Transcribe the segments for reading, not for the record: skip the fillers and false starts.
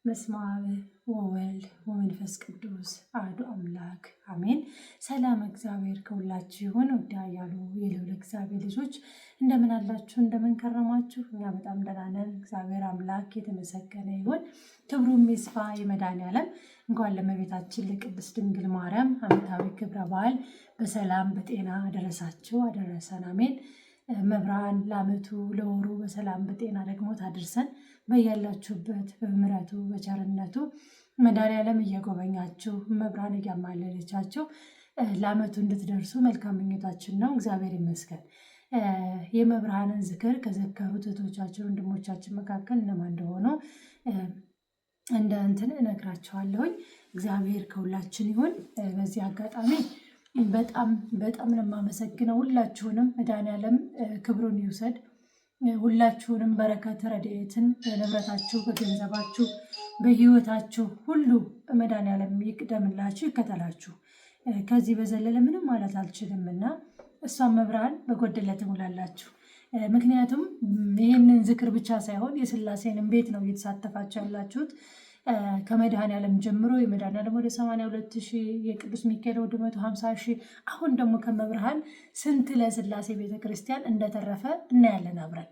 በስመ አብ ወወልድ ወመንፈስ ቅዱስ አሐዱ አምላክ አሜን። ሰላም እግዚአብሔር ከሁላችሁ ይሁን። ወዳ ያሉ የልዑል እግዚአብሔር ልጆች እንደምን አላችሁ? እንደምን ከረማችሁ? እኛ በጣም ደህና ነን። እግዚአብሔር አምላክ የተመሰገነ ይሁን። ክብሩም ይስፋ። የመድኃኔዓለም እንኳን ለእመቤታችን ለቅድስት ድንግል ማርያም ዓመታዊ ክብረ በዓል በሰላም በጤና አደረሳችሁ አደረሰን። አሜን። መብራን ለዓመቱ ለወሩ በሰላም በጤና ደግሞ ታድርሰን። በያላችሁበት በምሕረቱ በቸርነቱ መድኃኔዓለም እየጎበኛችሁ መብራን እያማለለቻችሁ ለዓመቱ እንድትደርሱ መልካም ምኞታችን ነው። እግዚአብሔር ይመስገን። የመብርሃንን ዝክር ከዘከሩት እህቶቻችን ወንድሞቻችን መካከል እነማን እንደሆኑ እንደ እንትን እነግራቸዋለሁኝ። እግዚአብሔር ከሁላችን ይሁን። በዚህ አጋጣሚ በጣም ነው የማመሰግነው ሁላችሁንም። መድኃኔዓለም ክብሩን ይውሰድ። ሁላችሁንም በረከት ረድኤትን በንብረታችሁ በገንዘባችሁ በሕይወታችሁ ሁሉ መድኃኔዓለም ይቅደምላችሁ ይከተላችሁ። ከዚህ በዘለለ ምንም ማለት አልችልምና እሷን መብርሃን በጎደለ ትሙላላችሁ። ምክንያቱም ይህንን ዝክር ብቻ ሳይሆን የሥላሴንም ቤት ነው እየተሳተፋችሁ ያላችሁት። ከመድኃኔዓለም ጀምሮ የመድኃኔዓለም ወደ 82,000 የቅዱስ ሚካኤል ወደ 150,000 አሁን ደግሞ ከመብርሃን ስንት ለሥላሴ ቤተክርስቲያን እንደተረፈ እናያለን አብረን።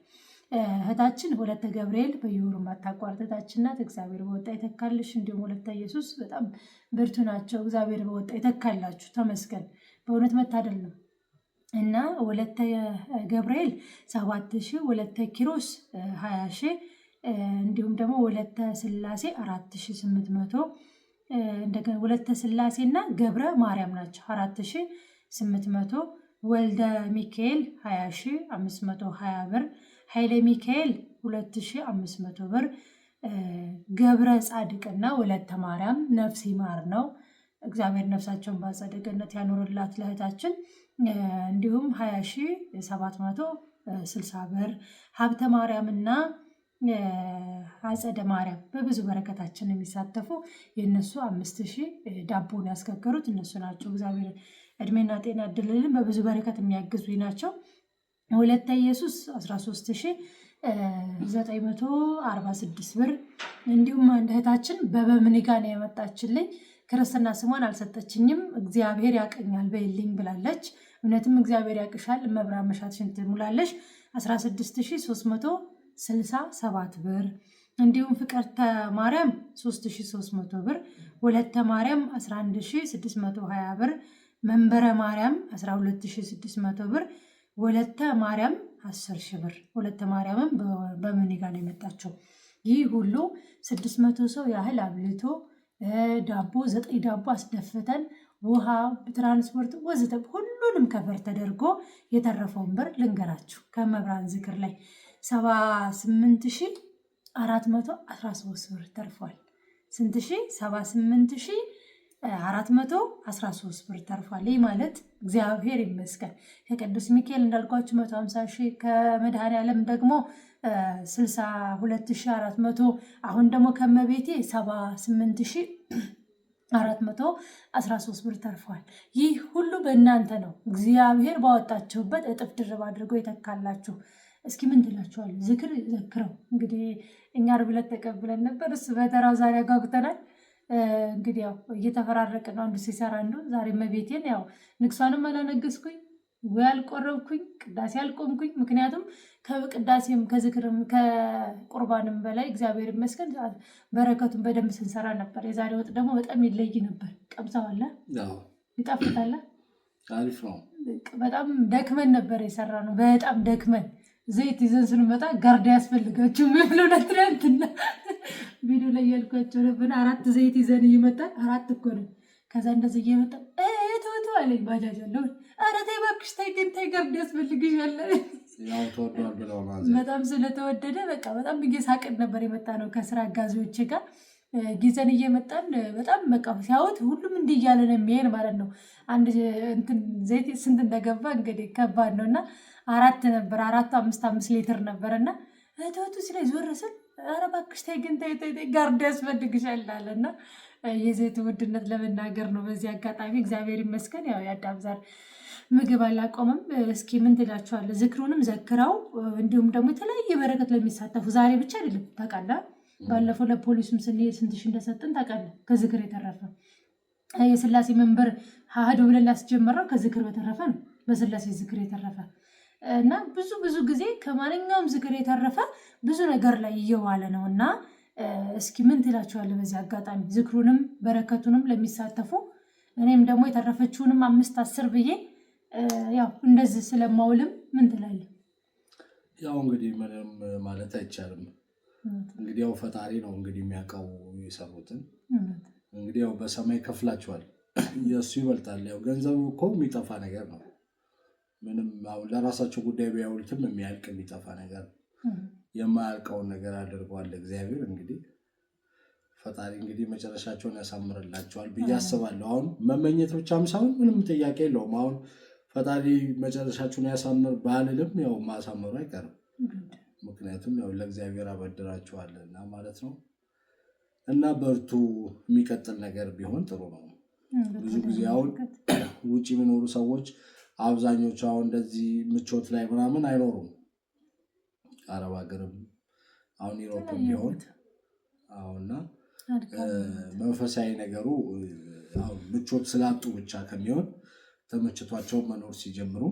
እህታችን ወለተ ገብርኤል በየወሩ ማታቋርጥ እህታችን ናት። እግዚአብሔር በወጣ ይተካልሽ። እንዲሁም ወለተ ኢየሱስ በጣም ብርቱ ናቸው። እግዚአብሔር በወጣ ይተካላችሁ። ተመስገን። በእውነት መታደል ነው እና ወለተ ገብርኤል 7,000፣ ወለተ ኪሮስ 20,000 እንዲሁም ደግሞ ወለተ ሥላሴ 4,800 እንደገና ወለተ ሥላሴ እና ገብረ ማርያም ናቸው 4,800 ወልደ ሚካኤል 20,520 ብር፣ ኃይለ ሚካኤል 2,500 ብር፣ ገብረ ጻድቅና ወለተ ማርያም ነፍስ ይማር ነው። እግዚአብሔር ነፍሳቸውን በአጸደ ገነት ያኖርላት ለእህታችን። እንዲሁም 20,760 ብር፣ ሀብተ ማርያምና አጸደ ማርያም በብዙ በረከታችን የሚሳተፉ የእነሱ 5,000 ዳቦን ያስጋገሩት እነሱ ናቸው። እግዚአብሔር እድሜና ጤና እድልልን በብዙ በረከት የሚያግዙ ናቸው። ወለተ ኢየሱስ 13,946 ብር። እንዲሁም አንድ እህታችን በበምኔጋ ነው የመጣችልኝ። ክርስትና ስሟን አልሰጠችኝም። እግዚአብሔር ያቀኛል በይልኝ ብላለች። እውነትም እግዚአብሔር ያቅሻል። መብርሃን መሻትሽን ትሙላለሽ። 16,367 ብር። እንዲሁም ፍቅርተ ማርያም 3,300 ብር፣ ወለተ ማርያም 11,620 ብር፣ መንበረ ማርያም 12,600 ብር፣ ወለተ ማርያም 10,000 ብር። ወለተ ማርያምም በምኔጋ ነው የመጣቸው። ይህ ሁሉ 600 ሰው ያህል አብልቶ ዳቦ 9 ዳቦ አስደፍተን ውሃ፣ ትራንስፖርት ወዘተ ሁሉንም ከበር ተደርጎ የተረፈውን ብር ልንገራችሁ። ከመብርሃን ዝክር ላይ 78,413 ብር ተርፏል። ስንት ሺህ? 78,413 ብር ተርፏል። ይህ ማለት እግዚአብሔር ይመስገን። ከቅዱስ ሚካኤል እንዳልኳችሁ 150,000፣ ከመድኃኔዓለም ደግሞ 62,400፣ አሁን ደግሞ ከመቤቴ 78,413 ብር ተርፏል። ይህ ሁሉ በእናንተ ነው። እግዚአብሔር ባወጣችሁበት እጥፍ ድርብ አድርጎ ይተካላችሁ። እስኪ ምን ትላችኋለሁ? ዝክር ዘክረው እንግዲህ እኛ ዓርብ ዕለት ተቀብለን ነበር። እሱ በተራ ዛሬ አጓጉተናል። እንግዲህ ያው እየተፈራረቀ ነው። አንዱ ሲሰራ አንዱ። ዛሬ መቤቴን ያው ንግሷንም አላነገስኩኝ ወይ አልቆረብኩኝ፣ ቅዳሴ አልቆምኩኝ። ምክንያቱም ከቅዳሴም ከዝክርም ከቁርባንም በላይ እግዚአብሔር ይመስገን በረከቱን በደንብ ስንሰራ ነበር። የዛሬ ወጥ ደግሞ በጣም ይለይ ነበር። ቀምሰዋላ? ይጣፍጣላ? አሪፍ ነው። በጣም ደክመን ነበር የሰራ ነው። በጣም ደክመን ዘይት ይዘን ስንመጣ ጋርዳ ያስፈልጋችሁ ብለው ትናንትና ቪዲዮ ላይ ያልኳቸው ነበር። 4 ዘይት ይዘን እየመጣን 4 እኮ ነው። ከዛ እንደዚህ እየመጣን እህቱ አለኝ ባጃጅ አለው። ኧረ ተይ እባክሽ ተይ፣ ግን ተይ ጋርዳ ያስፈልግሻል። በጣም ስለተወደደ በቃ በጣም እየሳቅን ነበር የመጣ ነው ከስራ አጋዚዎቼ ጋር ጊዜን እየመጣን በጣም በቃ ሲያዩት ሁሉም እንዲህ እያለ ነው የሚሄድ ማለት ነው። አንድ እንትን ዘይት ስንት እንደገባ እንግዲህ ከባድ ነው። እና 4 ነበር፣ 5 ሊትር ነበር። እና እህቱ ሲላይ ዞር ስል ኧረ እባክሽ ተይ ግን ተይ ጋርዳ ያስፈልግሻል አለ። እና የዘይት ውድነት ለመናገር ነው በዚህ አጋጣሚ። እግዚአብሔር ይመስገን። ያው የአዳም ዘር ምግብ አላቆምም። እስኪ ምን ትላችኋለህ? ዝክሩንም ዘክረው እንዲሁም ደግሞ የተለያየ በረከት ለሚሳተፉ ዛሬ ብቻ አይደለም ታውቃለህ ባለፈው ለፖሊስም ስንሄድ ስንት ሺህ እንደሰጠን ታውቃለህ። ከዝክር የተረፈ የስላሴ መንበር ሀህዶ ብለን ላስጀመረው ከዝክር በተረፈ ነው፣ በስላሴ ዝክር የተረፈ እና ብዙ ጊዜ ከማንኛውም ዝክር የተረፈ ብዙ ነገር ላይ እየዋለ ነው እና እስኪ ምን ትላችኋለህ? በዚህ አጋጣሚ ዝክሩንም በረከቱንም ለሚሳተፉ እኔም ደግሞ የተረፈችውንም 5 10 ብዬ ያው እንደዚህ ስለማውልም ምን ትላለህ? ያው እንግዲህ ምንም ማለት አይቻልም። እንግዲህ ያው ፈጣሪ ነው እንግዲህ የሚያውቀው የሰሩትን። እንግዲህ ያው በሰማይ ከፍላችኋል፣ የእሱ ይበልጣል። ያው ገንዘቡ እኮ የሚጠፋ ነገር ነው። ምንም አሁን ለራሳቸው ጉዳይ ቢያውሉትም የሚያልቅ የሚጠፋ ነገር፣ የማያልቀውን ነገር አድርጓል እግዚአብሔር። እንግዲህ ፈጣሪ እንግዲህ መጨረሻቸውን ያሳምርላቸዋል ብዬ አስባለሁ። አሁን መመኘት ብቻም ሳይሆን ምንም ጥያቄ የለውም። አሁን ፈጣሪ መጨረሻቸውን ያሳምር ባልልም ያው ማሳመሩ አይቀርም። ምክንያቱም ያው ለእግዚአብሔር አበድራቸዋልና ማለት ነው። እና በርቱ፣ የሚቀጥል ነገር ቢሆን ጥሩ ነው። ብዙ ጊዜ አሁን ውጭ የሚኖሩ ሰዎች አብዛኞቹ አሁን እንደዚህ ምቾት ላይ ምናምን አይኖሩም። አረብ ሀገርም አሁን ዩሮፕም ቢሆን አሁንና መንፈሳዊ ነገሩ አሁን ምቾት ስላጡ ብቻ ከሚሆን ተመችቷቸው መኖር ሲጀምሩ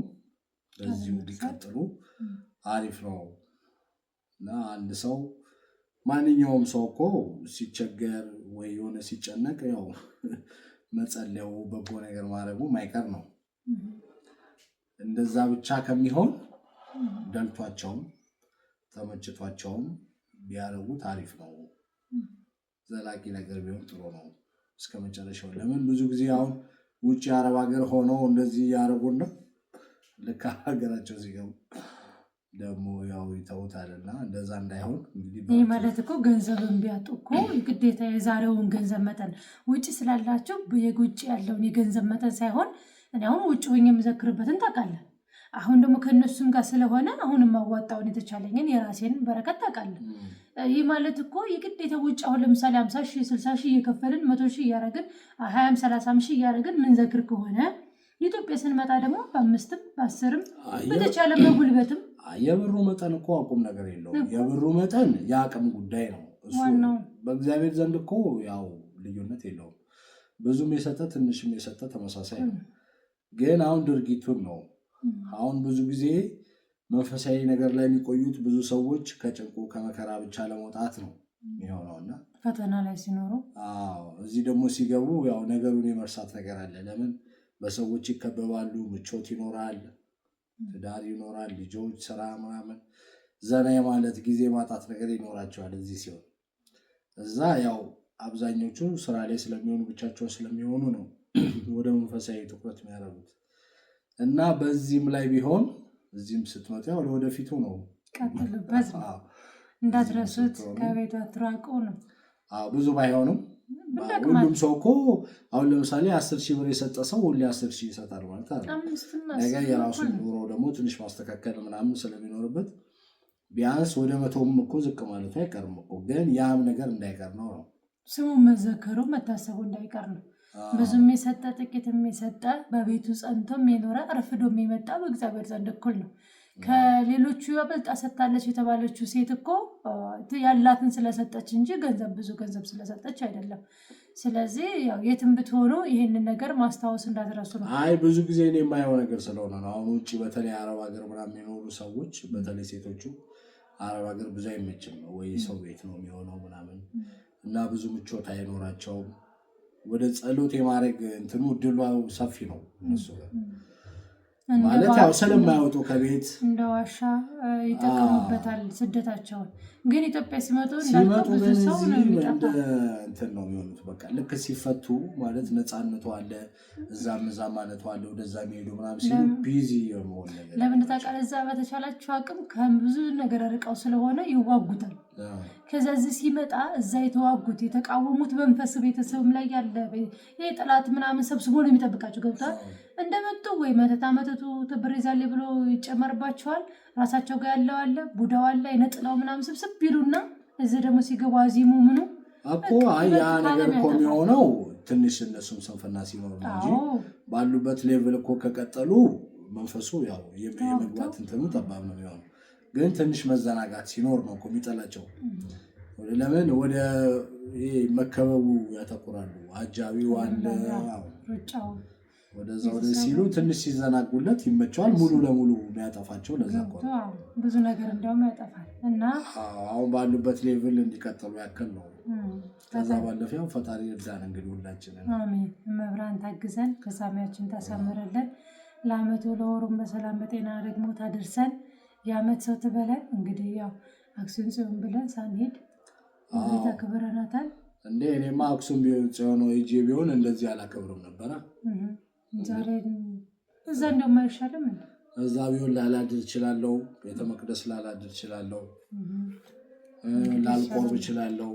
በዚሁ ቢቀጥሉ አሪፍ ነው። እና አንድ ሰው ማንኛውም ሰው እኮ ሲቸገር ወይ የሆነ ሲጨነቅ ያው መጸለዩ በጎ ነገር ማድረጉ ማይቀር ነው። እንደዛ ብቻ ከሚሆን ደልቷቸውም ተመችቷቸውም ቢያደርጉት አሪፍ ነው። ዘላቂ ነገር ቢሆን ጥሩ ነው እስከ መጨረሻው። ለምን ብዙ ጊዜ አሁን ውጭ አረብ ሀገር ሆነው እንደዚህ ያደረጉና ልክ ሀገራቸው ሲገቡ ደግሞ ያው ይተውታልና እንደዛ እንዳይሆን እንግዲህ ይህ ማለት እኮ ገንዘብን ቢያጡ እኮ ግዴታ የዛሬውን ገንዘብ መጠን ውጭ ስላላቸው የውጭ ያለውን የገንዘብ መጠን ሳይሆን እኔ አሁን ውጭ ሆኜ የምዘክርበትን ታውቃለህ። አሁን ደግሞ ከእነሱም ጋር ስለሆነ አሁን የማዋጣውን የተቻለኝን የራሴን በረከት ታውቃለህ። ይህ ማለት እኮ የግዴታ ውጭ አሁን ለምሳሌ 50 ሺህ 60 ሺህ እየከፈልን 100 ሺህ እያደረግን 20 30 ሺህ እያደረግን ምንዘክር ከሆነ ኢትዮጵያ ስንመጣ ደግሞ በ5ም በ10ም በተቻለ በጉልበትም የብሩ መጠን እኮ አቁም ነገር የለውም። የብሩ መጠን የአቅም ጉዳይ ነው። እሱ በእግዚአብሔር ዘንድ እኮ ያው ልዩነት የለውም። ብዙም የሰጠ ትንሽም የሰጠ ተመሳሳይ ነው። ግን አሁን ድርጊቱን ነው። አሁን ብዙ ጊዜ መንፈሳዊ ነገር ላይ የሚቆዩት ብዙ ሰዎች ከጭንቁ ከመከራ ብቻ ለመውጣት ነው የሚሆነውና ፈተና ላይ ሲኖሩ እዚህ ደግሞ ሲገቡ ያው ነገሩን የመርሳት ነገር አለ። ለምን በሰዎች ይከበባሉ፣ ምቾት ይኖራል፣ ትዳር ይኖራል፣ ልጆች፣ ስራ ምናምን ዘና የማለት ጊዜ ማጣት ነገር ይኖራቸዋል። እዚህ ሲሆን እዛ ያው አብዛኞቹ ስራ ላይ ስለሚሆኑ ብቻቸውን ስለሚሆኑ ነው ወደ መንፈሳዊ ትኩረት የሚያደርጉት። እና በዚህም ላይ ቢሆን እዚህም ስትመጡ ያው ለወደፊቱ ነው። ቀጥሉበት፣ እንዳትረሱት፣ ከቤቱ አትራቁ ነው። ብዙ ባይሆንም ሁሉም ሰው እኮ አሁን ለምሳሌ 10 ሺህ ብር የሰጠ ሰው ሁሌ 10 ሺህ ይሰጣል ማለት አይደለም። ነገር የራሱን ኑሮ ደግሞ ትንሽ ማስተካከል ምናምን ስለሚኖርበት ቢያንስ ወደ 100ም እኮ ዝቅ ማለቱ አይቀርም እኮ። ግን ያም ነገር እንዳይቀር ነው ስሙ መዘከሩ መታሰቡ እንዳይቀር ነው። ብዙም የሰጠ ጥቂትም የሰጠ በቤቱ ጸንቶም የኖረ ረፍዶ የሚመጣ በእግዚአብሔር ዘንድ እኩል ነው። ከሌሎቹ በልጣ ሰጥታለች የተባለችው ሴት እኮ ያላትን ስለሰጠች እንጂ ብዙ ገንዘብ ስለሰጠች አይደለም። ስለዚህ ያው የትም ብትሆኑ ይህንን ነገር ማስታወስ እንዳትረሱ ነው። ብዙ ጊዜ እኔ የማየው ነገር ስለሆነ ነው። አሁን ውጭ በተለይ አረብ ሀገር ምናምን የሚኖሩ ሰዎች በተለይ ሴቶቹ አረብ ሀገር ብዙ አይመችም ወይ ሰው ቤት ነው የሚሆነው ምናምን እና ብዙ ምቾት አይኖራቸውም። ወደ ጸሎት የማድረግ እንትኑ እድሉ ሰፊ ነው እነሱ ጋር ማለት ያው ስለማያወጡ ከቤት እንደ ዋሻ ይጠቀሙበታል ስደታቸውን። ግን ኢትዮጵያ ሲመጡ ብዙ ሰው ነው የሚጠፋ እንትን ነው የሚሆኑት። በቃ ልክ ሲፈቱ ማለት ነፃነቱ አለ፣ እዛም ማለቱ አለ፣ ወደዛ የሚሄዱ ምናምን ሲሉ ቢዚ የመሆን ነገር ለምን ታውቃለህ? እዛ በተቻላቸው አቅም ከብዙ ነገር ርቀው ስለሆነ ይዋጉታል። ከዛ እዚህ ሲመጣ እዛ የተዋጉት የተቃወሙት መንፈስ ቤተሰብም ላይ ያለ ይሄ ጠላት ምናምን ሰብስቦ ነው የሚጠብቃቸው። ገብቷል? እንደመጡ ወይ መተቱ ትብር ይዛል ብሎ ይጨመርባቸዋል። ራሳቸው ጋር ያለው አለ፣ ቡዳው አለ፣ የነጥላው ምናምን ስብስብ ቢሉና እዚህ ደግሞ ሲገቡ አዚሙ ምኑ እኮ ያ ነገር እኮ የሚሆነው ትንሽ እነሱም ስንፍና ሲኖር ነው እንጂ ባሉበት ሌቭል እኮ ከቀጠሉ መንፈሱ ያው የመግባት እንትኑ ጠባብ ነው የሚሆነው። ግን ትንሽ መዘናጋት ሲኖር ነው እኮ የሚጠላቸው ለምን ወደ መከበቡ ያተኩራሉ። አጃቢው አለ ወደዛ ወደ ሲሉ ትንሽ ሲዘናጉለት ይመቸዋል። ሙሉ ለሙሉ የሚያጠፋቸው ለዛ ብዙ ነገር እንዲያውም ያጠፋል እና አሁን ባሉበት ሌቭል እንዲቀጥሉ ያክል ነው። ከዛ ባለፈ ያው ፈጣሪ ይርዳን እንግዲህ ሁላችንን። አሜን። መብራን ታግዘን ከሳሚያችን ታሳምረለን። ለአመቱ ለወሩም በሰላም በጤና ደግሞ ታደርሰን። የአመት ሰው ትበለን። እንግዲህ ያው አክሱም ጽዮን ብለን ሳንሄድ ቤታ ክብረናታል እንዴ። እኔማ አክሱም ቢሆን ጽዮን ሂጄ ቢሆን እንደዚህ አላከብርም ነበረ። ዛሬ እዛ እንደውም አይሻልም? እዛ ቢሆን ላላድር እችላለሁ። ቤተ መቅደስ ላላድር እችላለሁ። ላልቆርብ እችላለሁ።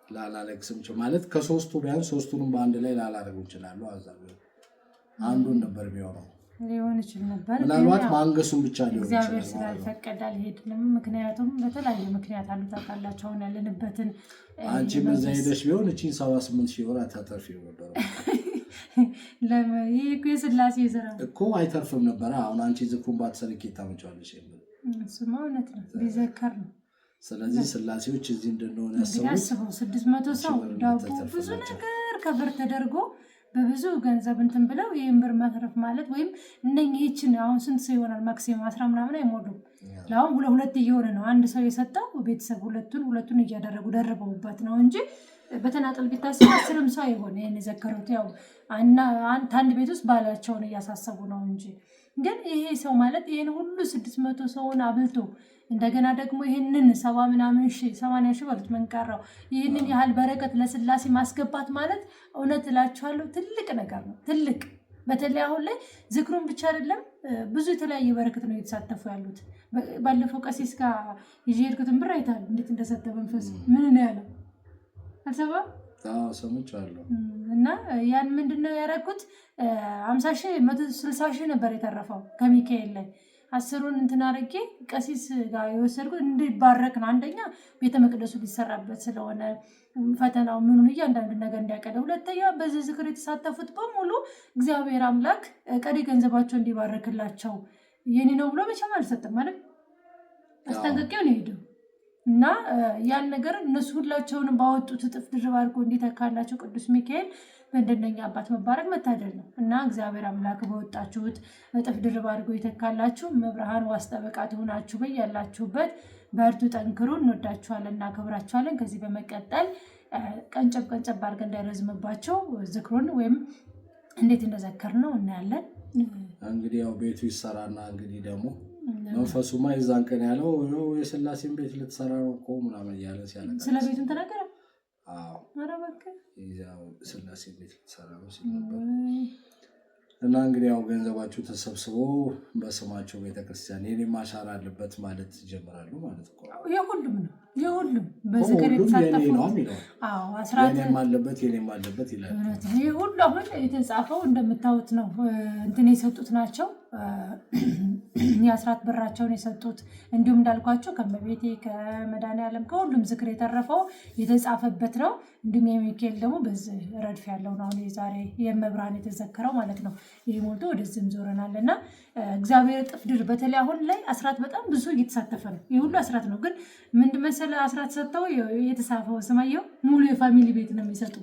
ላላለቅስም ማለት ከሶስቱ ቢያንስ ሶስቱንም በአንድ ላይ ላላደርግ እችላለሁ። አዛ ቢሆን አንዱን ነበር ቢሆነው ሊሆን ይችል ነበር። ምናልባት ማንገሱን ብቻ ሊሆን ይችላል። እግዚአብሔር ስላልፈቀደ አልሄድንም። ምክንያቱም በተለያየ ምክንያት አሉ ታውቃላችሁ። አሁን ያለንበትን አንቺ በዛ ሄደሽ ቢሆን እቺን 78,000 ብር አታተርፊው ነበር። ይህ የስላሴ ስራ እኮ አይተርፍም ነበር። አሁን አንቺ ዝክሩን ባትሰልኪ ታመጫለሽ። እሱማ እውነት ነው፣ ቢዘከር ነው። ስለዚህ ስላሴዎች እዚህ እንደሆነ ያስበው 600 ሰው ዳቦ ብዙ ነገር ከብር ተደርጎ በብዙ ገንዘብ እንትን ብለው ይህን ብር መትረፍ ማለት ወይም እነኚህችን አሁን ስንት ሰው ይሆናል? ማክሲመም 10 ምናምን አይሞሉም። ለአሁን ሁለት እየሆነ ነው። አንድ ሰው የሰጠው ቤተሰብ ሁለቱን እያደረጉ ደርበውበት ነው እንጂ በተናጠል ቢታሰብ 10 ሰው አይሆን ይህን የዘከሩት። ያው አንድ ቤት ውስጥ ባላቸውን እያሳሰቡ ነው እንጂ ግን ይሄ ሰው ማለት ይህን ሁሉ 600 ሰውን አብልቶ እንደገና ደግሞ ይህንን 80 ሺህ በሉት መንቀራው ይህንን ያህል በረከት ለስላሴ ማስገባት ማለት እውነት እላችኋለሁ ትልቅ ነገር ነው። ትልቅ በተለይ አሁን ላይ ዝክሩን ብቻ አይደለም ብዙ የተለያየ በረከት ነው እየተሳተፉ ያሉት። ባለፈው ቀሲስ ጋር ይዤ ሄድኩትን ብር አይታል እንዴት እንደሰጠ መንፈስ ምን ነው ያለው አልሰማም? ሰምቻለሁ። እና ያን ምንድነው ያደረኩት 50 ሺህ 160 ሺህ ነበር የተረፈው ከሚካኤል ላይ 10ሩን እንትን አድርጌ ቀሲስ ጋር የወሰድኩት እንዲባረክ ነው። አንደኛ ቤተ መቅደሱ ሊሰራበት ስለሆነ ፈተናው ምኑን እያንዳንዱ ነገር እንዲያቀደ፣ ሁለተኛ በዚህ ዝክር የተሳተፉት በሙሉ እግዚአብሔር አምላክ ቀሪ ገንዘባቸው እንዲባረክላቸው የኔ ነው ብሎ መቼም አልሰጥም ማለት አስጠንቅቄው ነው ሄደው እና ያን ነገር እነሱ ሁላቸውንም ባወጡት እጥፍ ድርብ አድርጎ እንዲተካላቸው ቅዱስ ሚካኤል በእንደነኛ አባት መባረክ መታደል ነው እና እግዚአብሔር አምላክ በወጣችሁት እጥፍ ድርብ አድርጎ ይተካላችሁ። መብርሃን ዋስ ጠበቃ ትሆናችሁ። በያላችሁበት በርቱ፣ ጠንክሩ። እንወዳችኋለን፣ እናከብራችኋለን። ከዚህ በመቀጠል ቀንጨብ አድርገን እንዳይረዝምባቸው ዝክሩን ወይም እንዴት እንደዘከር ነው እናያለን። እንግዲህ ያው ቤቱ ይሰራና እንግዲህ ደግሞ መንፈሱማ የዛን ቀን ያለው የስላሴን ቤት ልትሰራ ነው እኮ ምናምን እያለ ሲያለቃ ስለ ቤቱን ተናገረ። ኧረ እባክህ ስላሴን ቤት ልትሰራ ነው ሲል ነበር። እና እንግዲህ ያው ገንዘባችሁ ተሰብስቦ በስማቸው ቤተክርስቲያን የኔም አሻራ አለበት ማለት ይጀምራሉ ማለት እኮ የሁሉም ነው። የሁሉም በዝክር የተሳተፉት የኔም አለበት ይላል። ይህ ሁሉ አሁን የተጻፈው እንደምታዩት ነው። እንትን የሰጡት ናቸው የአስራት ብራቸውን የሰጡት እንዲሁም እንዳልኳቸው ከመቤቴ ከመድኃኔዓለም ከሁሉም ዝክር የተረፈው የተጻፈበት ነው። እንዲሁም የሚካኤል ደግሞ በዚህ ረድፍ ያለው ነው። አሁን የዛሬ የመብርሃን የተዘከረው ማለት ነው። ይህ ሞልቶ ወደዚህም ዞረናል እና እግዚአብሔር እጥፍ ድር በተለይ አሁን ላይ አስራት በጣም ብዙ እየተሳተፈ ነው። ይህ ሁሉ አስራት ነው። ግን ምንድን መሰለህ አስራት ሰጥተው የተጻፈው ስማየው ሙሉ የፋሚሊ ቤት ነው የሚሰጡ።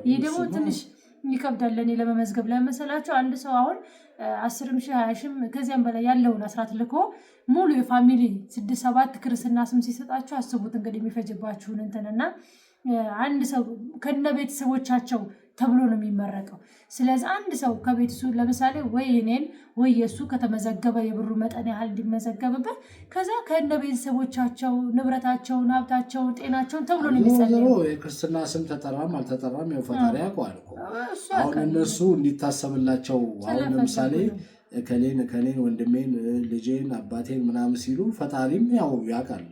ይህ ደግሞ ትንሽ ይከብዳል ለእኔ ለመመዝገብ ላይ መሰላቸው። አንድ ሰው አሁን 10 ሺህ 20 ሺህ ከዚያም በላይ ያለውን አስራት ልኮ ሙሉ የፋሚሊ 6-7 ክርስትና ስም ሲሰጣቸው አስቡት እንግዲህ የሚፈጅባችሁን እንትንና አንድ ሰው ከነ ቤተሰቦቻቸው ተብሎ ነው የሚመረቀው። ስለዚህ አንድ ሰው ከቤተሱ ለምሳሌ ወይ እኔን ወይ የሱ ከተመዘገበ የብሩ መጠን ያህል እንዲመዘገብበት ከዛ ከነ ቤተሰቦቻቸው ንብረታቸውን፣ ሀብታቸውን፣ ጤናቸውን ተብሎ ነው የሚጸልየው። የክርስትና ስም ተጠራም አልተጠራም ያው ፈጣሪ ያውቀዋል እኮ። አሁን እነሱ እንዲታሰብላቸው አሁን ለምሳሌ ከሌን ወንድሜን፣ ልጄን፣ አባቴን ምናምን ሲሉ ፈጣሪም ያው ያውቃል።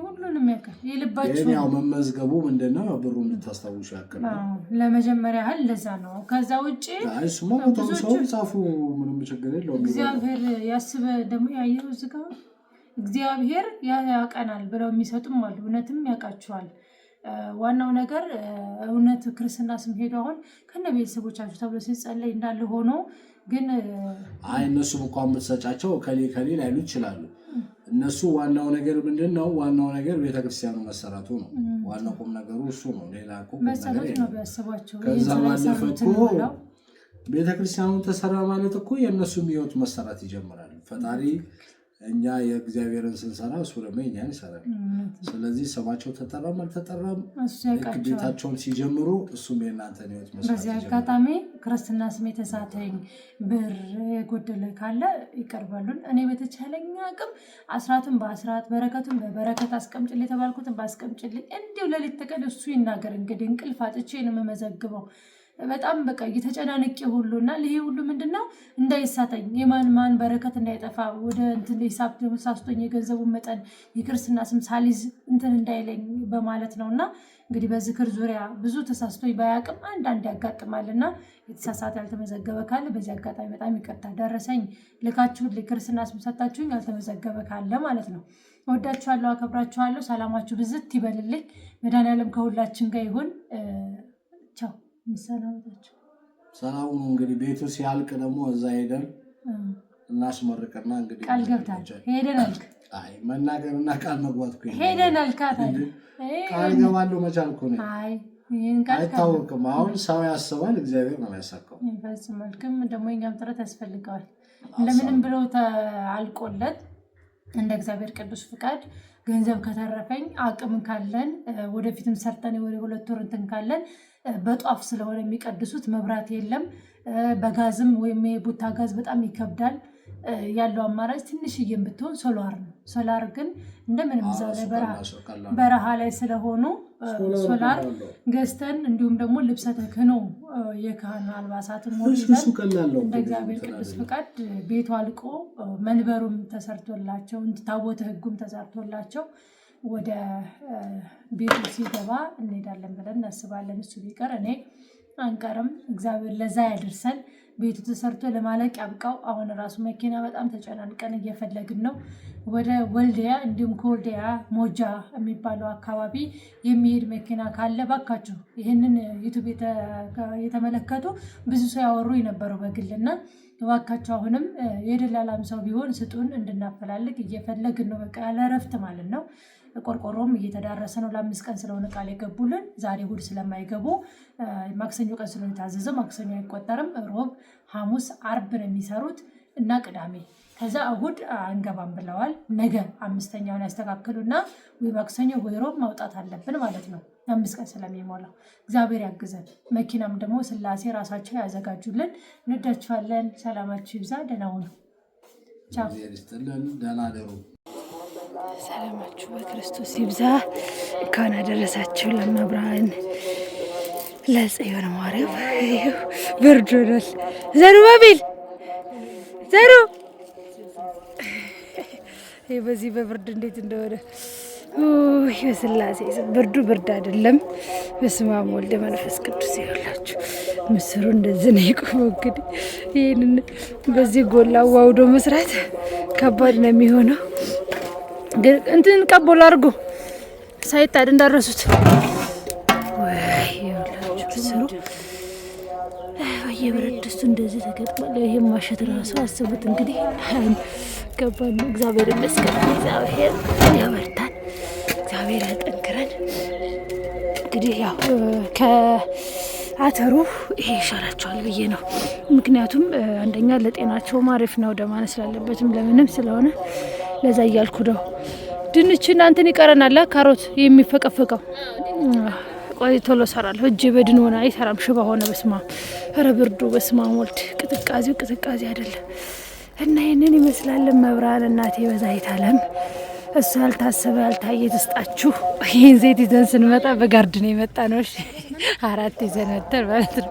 ሁሉንም ያውቃል። የልባቸው ያው መመዝገቡ ምንድነው ብሩ እንድታስታውሹ ያክል ለመጀመሪያ ያህል ለዛ ነው። ከዛ ውጪ እሱማ ቦታው ሰው ጻፉ ምንም ችግር የለውም። እግዚአብሔር ያስበ ደግሞ ያየው ዝጋ እግዚአብሔር ያውቀናል ብለው የሚሰጡም አሉ። እውነትም ያውቃቸዋል። ዋናው ነገር እውነት ክርስትና ስም ሄዶ አሁን ከነ ቤተሰቦቻቸው ተብሎ ሲጸለይ እንዳለ ሆኖ ግን እነሱም እንኳን የምትሰጫቸው ከሌ ላይሉ ይችላሉ። እነሱ ዋናው ነገር ምንድነው? ዋናው ነገር ቤተክርስቲያኑ መሰራቱ ነው። ዋናው ቁም ነገሩ እሱ ነው። ሌላ ቁም ነገር ነው። ከዛ ባለፈ እኮ ቤተክርስቲያኑ ተሰራ ማለት እኮ የእነሱም ህይወት መሰራት ይጀምራል። ፈጣሪ እኛ የእግዚአብሔርን ስንሰራ እሱ ደግሞ እኛን ይሰራል። ስለዚህ ስማቸው ተጠራም አልተጠራም ቤታቸውን ሲጀምሩ እሱም የእናንተን ህይወት መስራት በዚህ አጋጣሚ ክርስትና ስም የተሳተኝ ብር የጎደለ ካለ ይቀርባሉን። እኔ በተቻለኝ አቅም አስራትን በአስራት በረከቱን በበረከት አስቀምጭልኝ የተባልኩትን ባስቀምጭልኝ እንዲሁ ለሊት ተቀን እሱ ይናገር። እንግዲህ እንቅልፍ አጥቼ ነው የምመዘግበው። በጣም በቃ እየተጨናነቂ ሁሉና ለዚህ ሁሉ ምንድነው እንዳይሳተኝ የማን በረከት እንዳይጠፋ ወደ እንትን ሂሳብ ተመሳስቶኝ የገንዘቡን መጠን የክርስትና ስም ሳሊዝ እንትን እንዳይለኝ በማለት ነውና እንግዲህ በዝክር ዙሪያ ብዙ ተሳስቶኝ ባያቅም አንዳንድ ያጋጥማልና የተሳሳተ ያልተመዘገበ ካለ በዚህ አጋጣሚ በጣም ይቅርታ። ደረሰኝ ልካችሁ ለክርስትና ስም ሰጣችሁኝ ያልተመዘገበ ካለ ማለት ነው። ወዳችኋለሁ፣ አከብራችኋለሁ። ሰላማችሁ ብዝት ይበልልኝ። መድኃኒዓለም ከሁላችን ጋር ይሁን። ቻው። ምሰናበታችሁ ሰላም ነው። እንግዲህ ቤቱ ሲያልቅ ደግሞ እዛ ሄደን እናስመርቅና እንግዲህ ቃል ገብታል ሄደናል። አይ መናገርና ቃል መግባት እኮ ሄደናል። ቃል ገባለሁ መቻል እኮ ነው። አይታወቅም። አሁን ሰው ያስባል፣ እግዚአብሔር ነው የሚያሳካው። በዚህ መልክም ደግሞ እኛም ጥረት ያስፈልገዋል። እንደምንም ብሎ አልቆለት እንደ እግዚአብሔር ቅዱስ ፍቃድ ገንዘብ ከተረፈኝ አቅም ካለን ወደፊትም ሰርተን ወደ 2 ወር እንትን ካለን በጧፍ ስለሆነ የሚቀድሱት መብራት የለም። በጋዝም ወይም የቡታ ጋዝ በጣም ይከብዳል። ያለው አማራጭ ትንሽዬም ብትሆን ሶላር ነው። ሶላር ግን እንደምንም እዛ ላይ በረሃ ላይ ስለሆኑ ሶላር ገዝተን እንዲሁም ደግሞ ልብሰ ተክህኖ የካህን አልባሳትን ሞሉ እንደ እግዚአብሔር ቅዱስ ፍቃድ ቤቱ አልቆ መንበሩም ተሰርቶላቸው ታቦተ ሕጉም ተሰርቶላቸው ወደ ቤቱ ሲገባ እንሄዳለን ብለን እናስባለን። እሱ ቢቀር እኔ አንቀርም። እግዚአብሔር ለዛ ያደርሰን። ቤቱ ተሰርቶ ለማለቅ ያብቃው። አሁን ራሱ መኪና በጣም ተጨናንቀን እየፈለግን ነው። ወደ ወልዲያ እንዲሁም ከወልዲያ ሞጃ የሚባለው አካባቢ የሚሄድ መኪና ካለ ባካችሁ ይህንን ዩቱብ የተመለከቱ ብዙ ሰው ያወሩ የነበረው በግልና ባካችሁ አሁንም የደላላም ሰው ቢሆን ስጡን እንድናፈላልግ እየፈለግን ነው። በቃ ያለ እረፍት ማለት ነው። ቆርቆሮም እየተዳረሰ ነው። ለ5 ቀን ስለሆነ ቃል የገቡልን ዛሬ እሑድ ስለማይገቡ ማክሰኞ ቀን ስለሆነ የታዘዘ ማክሰኞ አይቆጠርም። ሮብ፣ ሐሙስ፣ አርብ ነው የሚሰሩት እና ቅዳሜ ከዛ እሑድ አንገባም ብለዋል። ነገ 5ኛውን ያስተካክሉና ወይ ማክሰኞ ወይ ሮብ ማውጣት አለብን ማለት ነው። 5 ቀን ስለሚሞላው እግዚአብሔር ያግዘን። መኪናም ደግሞ ስላሴ ራሳቸው ያዘጋጁልን። እንወዳችኋለን። ሰላማችሁ ይብዛ። ደህና ሁኑ። ቻው። ሰላማችሁ በክርስቶስ ይብዛ። እንኳን አደረሳችሁ ለመብርሃን ለጽዮን ማርያም። ብርዱናል። ዘሩባቤል ዘሩ በዚህ በብርድ እንዴት እንደሆነ በስላሴ ብርዱ ብርድ አይደለም። በስመ አብ ወልድ መንፈስ ቅዱስ ይላችሁ። ምስሩ እንደዚህ ነው የቆመው። እንግዲህ ይህንን በዚህ ጎላ ዋውዶ መስራት ከባድ ነው የሚሆነው። ግን እንትን ቀቦላ አድርጎ ሳይጣድ እንዳረሱት ወይ ይላችሁ። ምስሩ የብረት ድስቱ እንደዚህ ተገጥሟል። ይሄን ማሸት ራሱ አስቡት እንግዲህ ከባድ ነው። እግዚአብሔር ይመስገን። እግዚአብሔር ያበርታን። እግዚአብሔር ያጠንክረን። እንግዲህ ያው ከአተሩ ይሄ ይሻላቸዋል ብዬ ነው። ምክንያቱም አንደኛ ለጤናቸው አሪፍ ነው፣ ደማነ ስላለበትም ለምንም ስለሆነ ለዛ እያልኩ ነው። ድንች እናንተን ይቀረናል። ካሮት የሚፈቀፈቀው ቆይ ቶሎ ሰራለሁ። እጄ በድን ሆነ አይሰራም፣ ሽባ ሆነ። በስማ ኧረ ብርዱ በስማ ወልድ ቅዝቃዜው ቅዝቃዜ አይደለም። እና ይህንን ይመስላል። መብራን እናቴ በዛይት ዓለም እሱ ያልታሰበ ያልታየ ተስጣችሁ። ይህን ዘይት ይዘን ስንመጣ በጋርድ ነው የመጣ ነው። 4 ይዘን መተን ማለት ነው።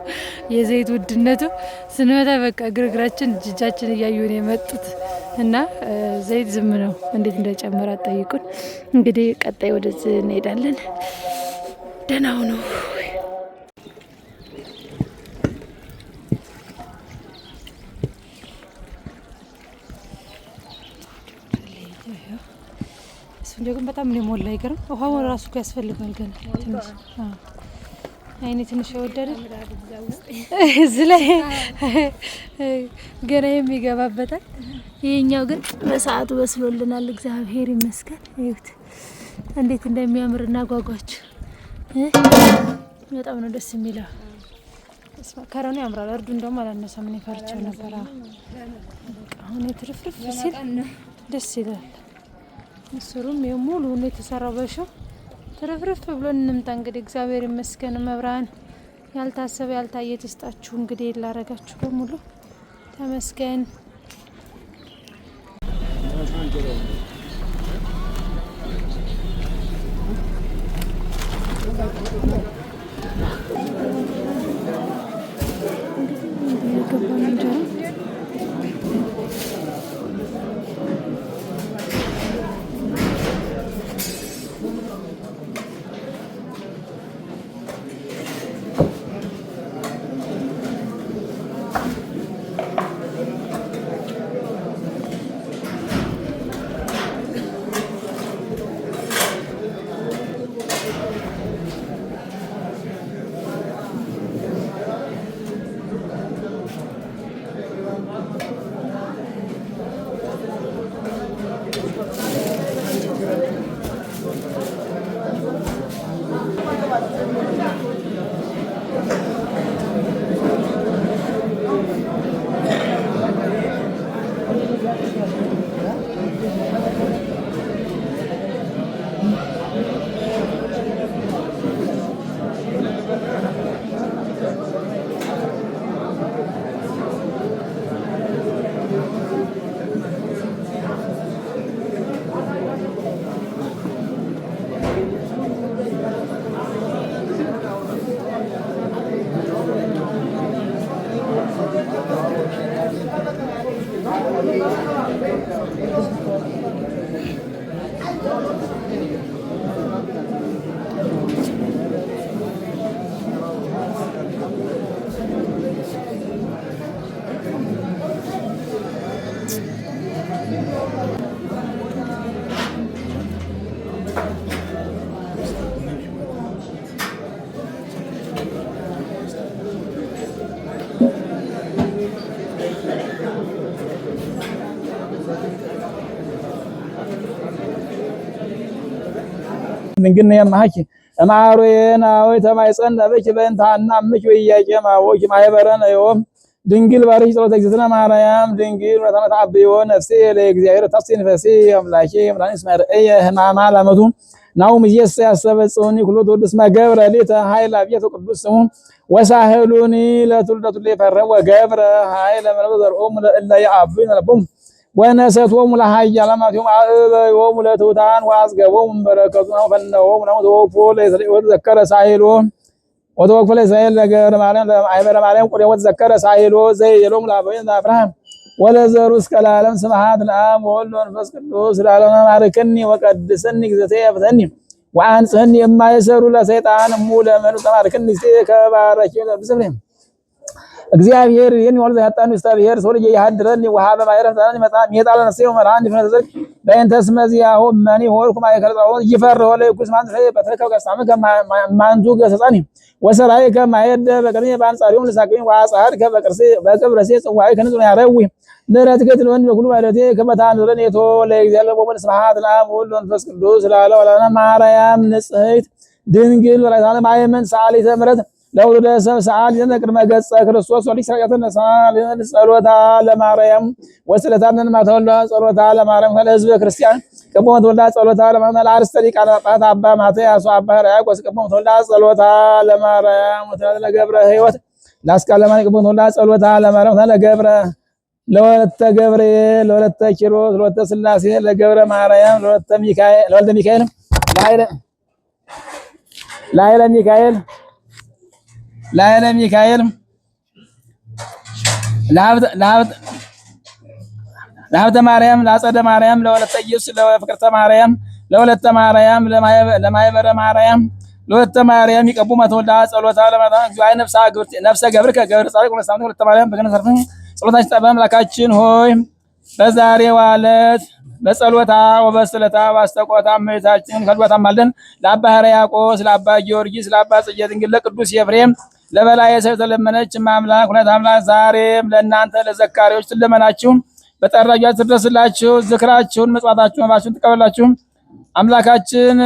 የዘይት ውድነቱ ስንመጣ በቃ ግርግራችን እጃችን እያዩ ነው የመጡት። እና ዘይት ዝም ነው እንዴት እንደጨመረ አጠይቁን። እንግዲህ ቀጣይ ወደዚህ እንሄዳለን። ደህና ሁኑ። ግን በጣም ነው ሞላ። ይገርም። ውሃው ራሱ ያስፈልጋል ገና ትንሽ አይኔ ትንሽ ወደደ እዚህ ላይ ገና የሚገባበታል። ይሄኛው ግን በሰዓቱ በስሎልናል። እግዚአብሔር ይመስገን። እዩት እንዴት እንደሚያምርና ጓጓችሁ በጣም ነው ደስ የሚለው። ከረኑ ያምራል። እርዱ እንደውም አላነሰም። ምን ይፈርቻው ነበር። አሁን የትርፍርፍ ሲል ደስ ይላል። ምስሩም የሙሉ ነው የተሰራው በሽው ትርፍርፍ ብሎ እንምጣ። እንግዲህ እግዚአብሔር ይመስገን። መብራን ያልታሰበ ያልታየ ትስጣችሁ። እንግዲህ ላረጋችሁ በሙሉ ተመስገን። ንግነ የማሐኪ እማሮየና ወይ ተማይጸን በች በእንታና ምች ወያቄማ ወይ ማይበረን አይዮም ድንግል ባርሽ ጸሎተ እግዝእትነ ማርያም ድንግል ወተመታ አብዮ ነፍሴ ለእግዚአብሔር ተፍሲን ፈሲ አምላኬ ምራን እስማርኤ ህማማ ለመቱ ናው ምየስ ያሰበጽውኒ ኩሎ ወድስ ማገብረ ሌተ ኃይል አብየተ ቅዱስ ስሙ ወሳህሉኒ ለትውልደቱ ለፈረወ ገብረ ኃይል መንበዘርኦም ለእለ ያአብን ለቦም ወነሰቶሙ ለሃያላማቲዮም አበዮም ለትውታን ወአዝገቦም በረከቱን ፈነዎም ነው ተወፎ ለዘከረ ሳይሎ ወተወፎ ለሳይል ነገር ማርያም ለማይበረ ማርያም ቁሪ ወተዘከረ ሳይሎ ዘይሎም ለአብዮን አብርሃም ወለዘሩ እስከ ለዓለም ስብሐት ለአብ ወወልድ ወመንፈስ ቅዱስ ለዓለመ ባርከኒ ወቀድሰኒ ግዘቴ ፍተኒ ወአንጽህኒ የማይሰሩ ለሰይጣን ሙለ መኑ ተባርከኒ ከባረኪ ለብስብሬም እግዚአብሔር የኔ ወልደ ያጣኑ እግዚአብሔር ሰው ልጅ ያድረን ወሃበ ማይረፍ ዛን ይመጣ ሚጣለ ነሰው መራን ይፈነ ዘር በእንተስ መዚያው ማኒ ሆልኩ ማይከርጣው ይፈር ሆለ ኩስ ማን ፈይ በተከው ገሳም ከማንቱ ገሰጻኒ ወሰራይ ከማይደ በቀኝ ባንጻሪውን ለሳቀኝ ዋጻር ከበቅርሴ በቅብረሴ ጽዋይ ከነዙ ያረዊ ንረት ገድሎን በኩሉ ማለቴ ከመታን ረኔቶ ለእግዚአብሔር ወመን ስብሐት ለአብ ወወልድ ወመንፈስ ቅዱስ ለዓለመ ወለነ ማርያም ንጽሕት ድንግል ወላዲተ ማርያም ሰዓሊተ ምሕረት ለወልደ ሰብ ሰዓሊ ለቅድመ ገጸ ክርስቶስ ወልድ ሰራያተነ ሰዓሊ ጸሎታ ለማርያም ወስለታነን ማተወልዳ ጸሎታ ለማርያም ለሕዝበ ክርስቲያን ከቦት ወልዳ ጸሎታ ለማርያም ለአርስተ ሊቃነ ጳጳሳት አባ ማትያስ አባ ሕርያቆስ ከቦት ወልዳ ጸሎታ ለማርያም ለገብረ ሕይወት ላስቃለ ማርያም ከቦት ወልዳ ጸሎታ ለማርያም ለገብረ ለወለተ ገብርኤል ለወለተ ኪሮስ ለወለተ ሥላሴ ለገብረ ማርያም ለወለተ ሚካኤል ለወልደ ሚካኤል ላይለ ሚካኤል ላይለ ሚካኤል ለሀብተ ማርያም ለአጸደ ማርያም ለወለተ ኢየሱስ ለፍቅርተ ማርያም ለወለተ ማርያም ለማይበረ ማርያም ለወለተ ማርያም ይቀቡ ማተወልዳ ጸሎታ ለማታ እግዚአብሔር ነፍሰ ገብርከ ገብረ ጻድቅ ወለተ ወለተ ማርያም በገነት ሰርፈን ጸሎታችን ተቀበል። አምላካችን ሆይ በዛሬው ዕለት በጸሎታ ወበስለታ ዋስተቆታ እመቤታችን ከልባታ ማልደን ለአባ ሕርያቆስ ለአባ ጊዮርጊስ ለአባ ጽጌ ድንግል ለቅዱስ ኤፍሬም ለበላይ ሰው ተለመነች ማምላክ ሁለት አምላክ ዛሬም ለእናንተ ለዘካሪዎች ትለመናችሁ በጠራጃችሁ ትድረስላችሁ ዝክራችሁን መጽዋታችሁን መባችሁን ትቀበላችሁ አምላካችን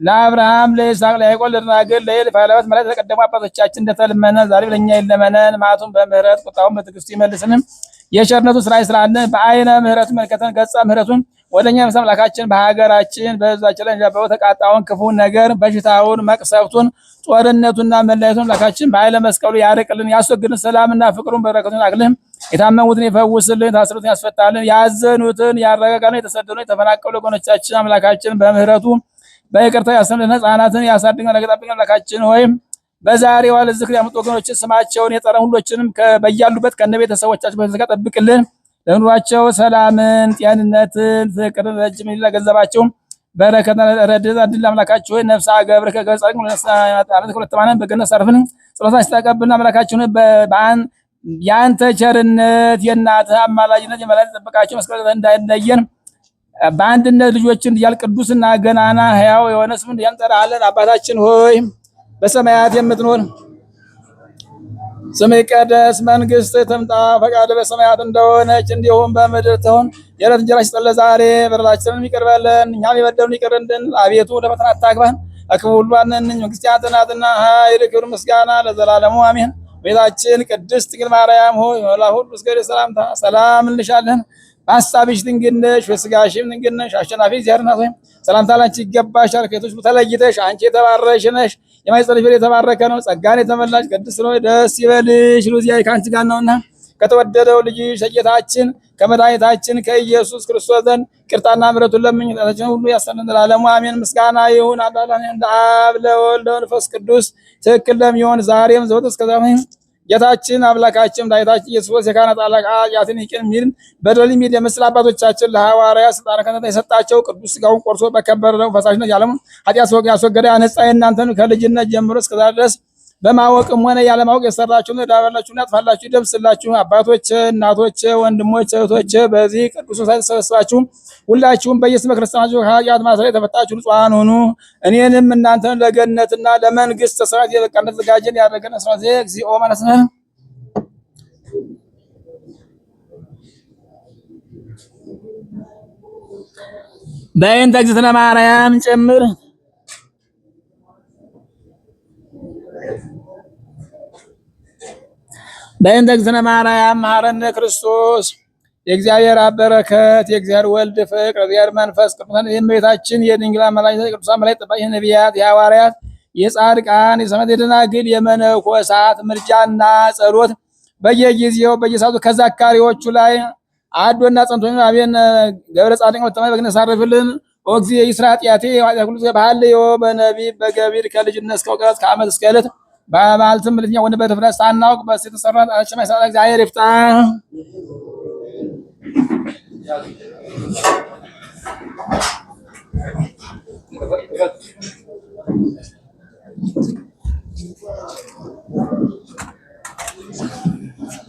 ለአብርሃም ለይስሐቅ ለያዕቆብ ለደናግል ለኤልፍ ኃይላት ማለት ለቀደሙ አባቶቻችን እንደተለመነ ዛሬም ለእኛ ይለመነን ማቱን በምህረት ቁጣውን በትዕግስቱ ይመልስልን የቸርነቱ ስራ ይስራልን በአይነ ምህረቱ መልከተን ገጸ ምህረቱን ወደኛ አምላካችን በሀገራችን በሕዝባችን ላይ ያበው ተቃጣውን ክፉ ነገር በሽታውን መቅሰፍቱን ጦርነቱና መለያየቱን አምላካችን በኃይለ መስቀሉ ያርቅልን ያስወግድልን ሰላምና ፍቅሩን በረከቱን ያግልን የታመሙትን ይፈውስልን ታስሩትን ያስፈታልን ያዘኑትን ያረጋጋልን የተሰደዱትን የተፈናቀሉ ወገኖቻችን አምላካችን በምህረቱ በይቅርታ ያሰምልን ሕፃናትን ያሳድገን ለገጣብኝ አምላካችን ሆይም በዛሬው ዕለት ዝክር ያመጡ ወገኖችን ስማቸውን የጠራን ሁሎችንም በያሉበት ከነቤተሰቦቻቸው በተዘጋ ጠብቅልን ለኑሯቸው ሰላምን ጤንነትን ፍቅርን ረጅም ዕድሜ ለገንዘባቸው በረከት ረድኤት አድል አምላካችን ሆይ ነፍሳ ገብር ከገጸኝ ለሰዓት ሁለተማን በገነት ሰርፍን ጸሎታችን ተቀበልን አምላካችን ያንተ ቸርነት የእናትህ አማላጅነት የመላእክት ጥበቃቸው መስቀል እንዳይለየን በአንድነት ልጆችን እያል ቅዱስና ገናና ሕያው የሆነ ስምን ያንጠራለን አባታችን ሆይ በሰማያት የምትኖር ስምህ ይቀደስ መንግሥትህ ትምጣ ፈቃድህ በሰማያት እንደሆነች እንዲሁም በምድር ትሁን የዕለት እንጀራችንን ስጠን ዛሬ በደላችንን ይቅር በለን እኛም የበደሉንን ይቅር እንደምንል አቤቱ ወደ ፈተና አታግባን ከክፉ ሁሉ አድነን መንግሥት ያንተ ናትና ኃይል ክብር ምስጋና ለዘላለሙ አሜን ቤታችን ቅድስት ድንግል ማርያም ሆይ ለሁሉ እስከ ሰላምታ ሰላም እንልሻለን በሐሳብሽ ድንግል ነሽ በሥጋሽም ድንግል ነሽ አሸናፊ እግዚአብሔር ናት ሆይ ሰላምታ ላንቺ ይገባሻል ከሴቶች ሁሉ ተለይተሽ አንቺ የተባረክሽ ነሽ የማኅፀንሽ ፍሬ የተባረከ ነው ጸጋን የተመላሽ ቅድስት ሆይ ደስ ይበልሽ እግዚአብሔር ከአንቺ ጋር ነውና ከተወደደው ልጅሽ ከጌታችን ከመድኃኒታችን ከኢየሱስ ክርስቶስ ዘንድ ይቅርታና ምሕረቱን ለምኝ ኃጢአታችንን ሁሉ ያስተሰርይልን ለዘላለሙ አሜን ምስጋና ይሁን ለአብ ለወልድ ለመንፈስ ቅዱስ ትክክል ለሚሆን ዛሬም ዘወትርም እስከ ዘላለም ጌታችን አምላካችን መድኃኒታችን ኢየሱስ ክርስቶስ የካህናት አለቃ ኃጢአትን ይቅር የሚል በደልን የሚል የምስል አባቶቻችን ለሐዋርያት ስልጣነ ክህነት የሰጣቸው ቅዱስ ሥጋውን ቆርሶ በከበረው ፈሳሽነት ያለሙን ኃጢአት ያስወገደ ያነጻ የእናንተን ከልጅነት ጀምሮ እስከዛሬ ድረስ በማወቅም ሆነ ያለማወቅ የሰራችሁን ዕዳ በደላችሁን ያጥፋላችሁ ይደምስላችሁ አባቶች እናቶች ወንድሞች እህቶች በዚህ ቅዱስ ሰዓት ተሰብስባችሁ ሁላችሁም በየስመ ክርስቲያናችሁ ከኃጢአት ማሰሪያ የተፈታችሁ ንጹሐን ሁኑ እኔንም እናንተን ለገነትና ለመንግሥተ ሰማያት የበቃን ተዘጋጀን ያደረገን አስራቴ እግዚኦ ማነስነ በእንተ እግዝእትነ ማርያም ጨምር በእንተ እግዝእትነ ማርያም መሐረነ ክርስቶስ የእግዚአብሔር አብ በረከት የእግዚአብሔር ወልድ ፍቅር የእግዚአብሔር መንፈስ ቅዱስ የእመቤታችን የድንግል አማላጅነት የቅዱሳን መላእክት ጥበቃ የነቢያት የሐዋርያት የጻድቃን የሰማዕታት የደናግል የመነኮሳት ምልጃና ጸሎት በየጊዜው በየሰዓቱ ከዘካሪዎቹ ላይ አዶና ጸንቶኝ አቤን ገብረ ጻድቅ ወተማይ በግነ ሳረፍልን ኦግዚ ይስራ ኃጢአቴ ኃጢአት ሁሉ ባህልዮ በነቢብ በገቢር ከልጅነት እስከ እውቀት ከዓመት እስከ ዕለት በማለትም ምልኛ ወንድ በድፍረት ሳናውቅ በስ የተሰራ አሸማ ይሳላ እግዚአብሔር ይፍታ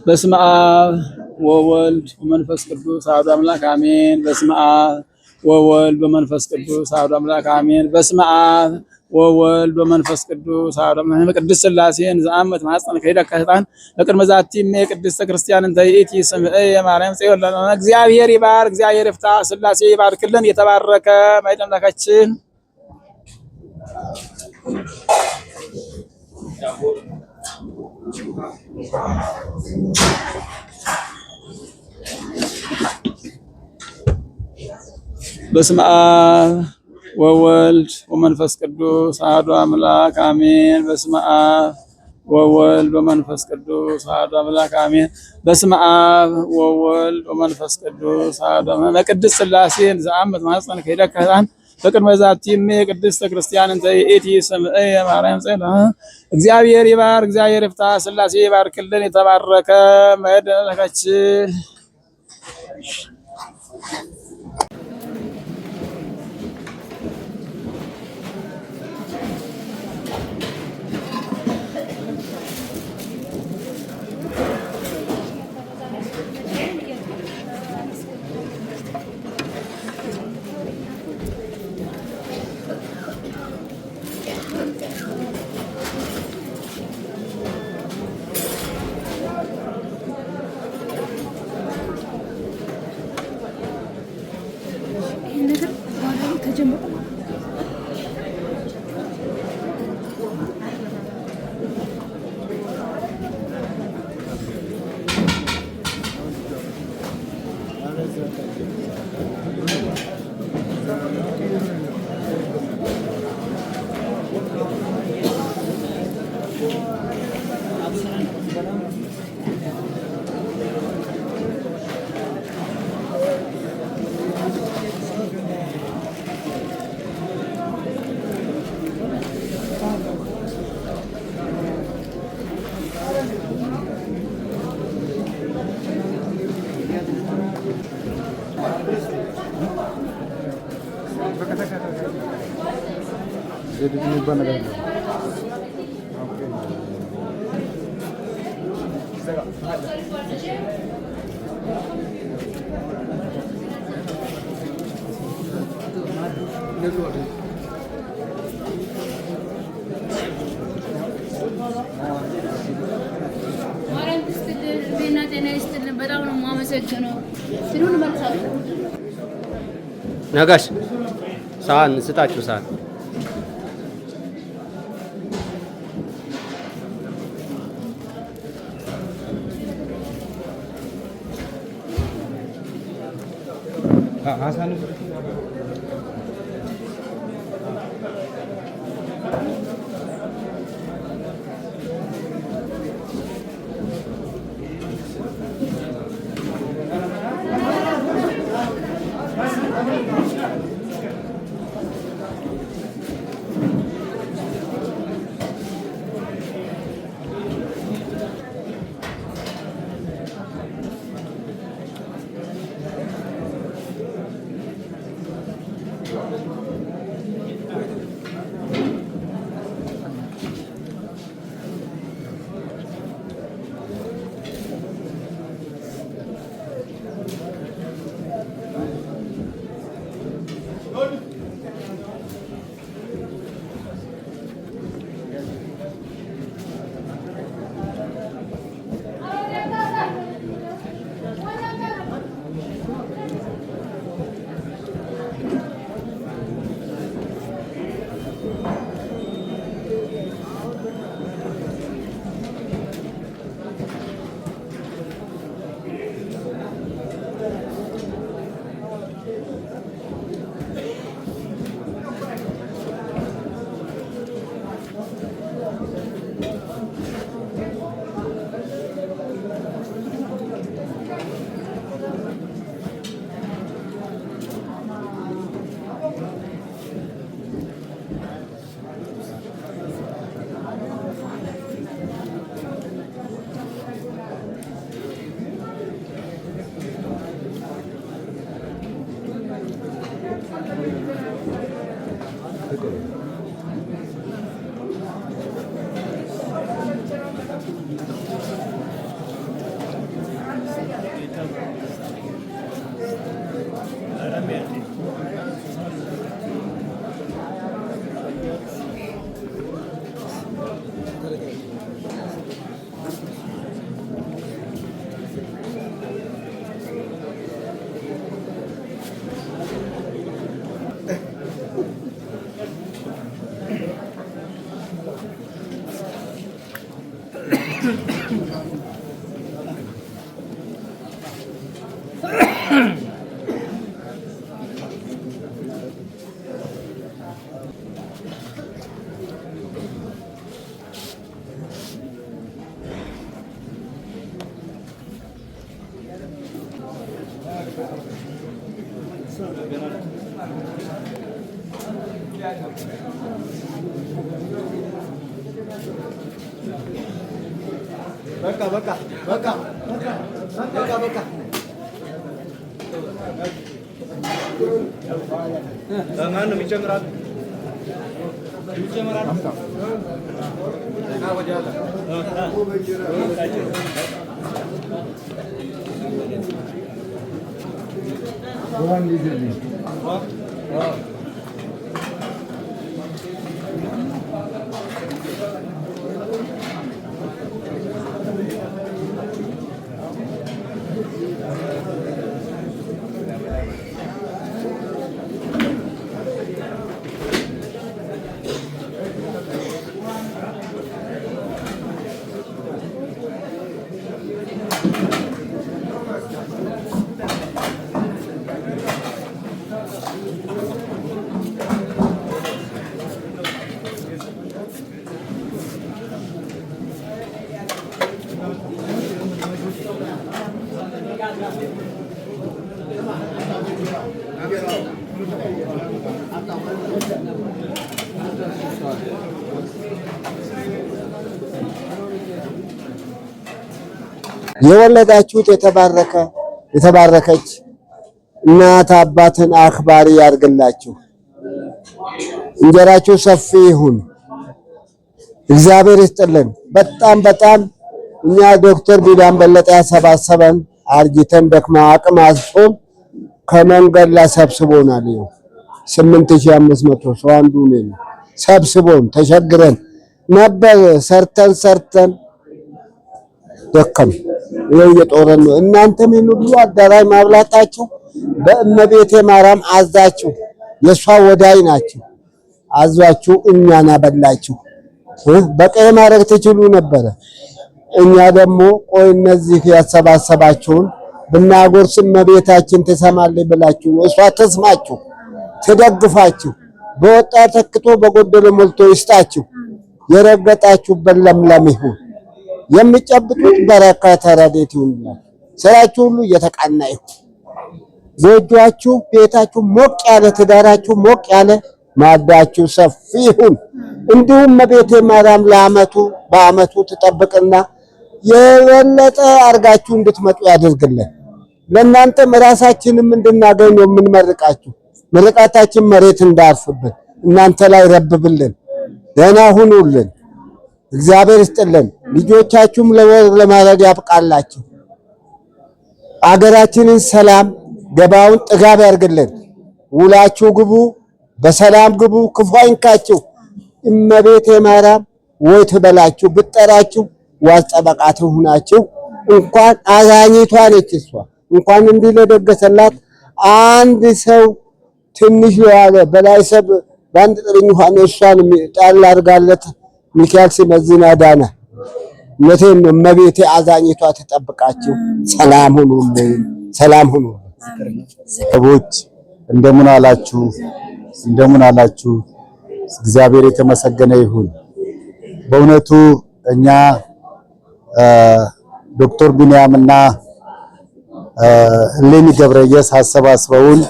በስመ አብ ወወልድ ወመንፈስ ቅዱስ አሐዱ አምላክ አሜን። በስመ አብ ወወልድ ወመንፈስ ቅዱስ አሐዱ አምላክ አሜን። በስመ አብ ወወልድ ወመንፈስ ቅዱስ አሐዱ አምላክ ቅድስት ሥላሴን ዘአመት ማኅፀነ ከይዳ ከሕፃን ለቅድመ ዛቲም የቅድስተ ክርስቲያን እንተ ይእቲ ስምዐ የማርያም ጽዮን ለነ እግዚአብሔር ይባርክ እግዚአብሔር ይፍታ ሥላሴ ይባርክልን የተባረከ ማኅፀነ አምላካችን በስመ አብ ወወልድ ወመንፈስ ቅዱስ አሐዱ አምላክ አሜን። በስመ አብ ወወልድ ወመንፈስ ቅዱስ አሐዱ አምላክ አሜን። በስመ አብ ወወልድ ወመንፈስ ቅዱስ አሐዱ አምላክ ለቅድስት ሥላሴን ዘአመት ማኅፀነ ከይዳ ከሕፃን በቅድመ ዛቲም የቅድስተ ክርስቲያን እንተ ይእቲ ስምዐ የማርያም ጽዮን እግዚአብሔር ይባርክ እግዚአብሔር ይፍታ ሥላሴ ይባርክልን የተባረከ ማኅፀነ አምላካችን ዜድ የሚባል ነገር ነው። ነጋሽ ሳህን ስጣችሁ ሳህን አሳን በቃ በቃ በቃ በቃ በቃ ማን ነው የሚጨምራል? የሚጨምራል እና ወዲያ ወን ሊዝልኝ የወለዳችሁት የተባረከች እናት አባትን አክባሪ ያርግላችሁ። እንጀራችሁ ሰፊ ይሁን። እግዚአብሔር ይስጥልን። በጣም እኛ ዶክተር ቢንያም በለጠ ያሰባሰበን አርጅተን ደክማ አቅም አጥቶን ከመንገድ ላይ ሰብስቦናል። 8500 ሰው አንዱ ነው ሰብስቦን ተሸግረን ነበር። ሰርተን ደከም ይኸው እየጦረን ነው። እናንተም ይሄን ሁሉ አዳራሽ ማብላታችሁ በእመቤቴ ማርያም አዛችሁ የሷ ወዳይ ናችሁ አዟችሁ እኛን አበላችሁ። በቀይ ማድረግ ትችሉ ነበር። እኛ ደግሞ ቆይ እነዚህ ያሰባሰባችሁን ብናጎርስ እመቤታችን ትሰማለች ብላችሁ እሷ ተስማችሁ ትደግፋችሁ በወጣ ተክቶ በጎደለ ሞልቶ ይስጣችሁ። የረገጣችሁበት ለምለም ይሁን። የሚጨብጡት በረከት ረድኤት ይሁንላችሁ። ስራችሁ ሁሉ እየተቃና ይሁን። ጎጆአችሁ ቤታችሁ ሞቅ ያለ ትዳራችሁ ሞቅ ያለ ማዳችሁ ሰፊ ይሁን። እንዲሁም እመቤቴ ማርያም በአመቱ ትጠብቅና የበለጠ አርጋችሁ እንድትመጡ ያደርግልን። ለእናንተም ራሳችንም እንድናገኝ ነው የምንመርቃችሁ። ምርቃታችን መሬት እንዳርፍብን እናንተ ላይ ረብብልን። ደህና ሁኑልን። እግዚአብሔር ይስጥልን። ልጆቻችሁም ለወግ ለማድረግ ያብቃላችሁ። አገራችንን ሰላም ገባውን ጥጋብ ያርግልን። ውላችሁ ግቡ፣ በሰላም ግቡ፣ ክፉ አይንካችሁ። እመቤቴ ማርያም ወይ ትበላችሁ ብጠራችሁ ዋስ ጠበቃ ትሁናችሁ። እንኳን አዛኝቷ ነች እሷ እንኳን እንዲህ ለደገሰላት አንድ ሰው ትንሽ ያለ በላይ ሰብ ባንድ ጥርኝ ሆነ እሷን ጣል አድርጋለት ሚካኤል ሲመዝና ዳነ። መቴም እመቤቴ አዛኝቷ ተጠብቃችሁ። ሰላም ሁኑልኝ፣ ሰላም ሁኑ። ሰዎች እንደምን አላችሁ? እንደምን አላችሁ? እግዚአብሔር የተመሰገነ ይሁን። በእውነቱ እኛ ዶክተር ቢንያምና እሌኒ ገብረየስ አሰባስበውን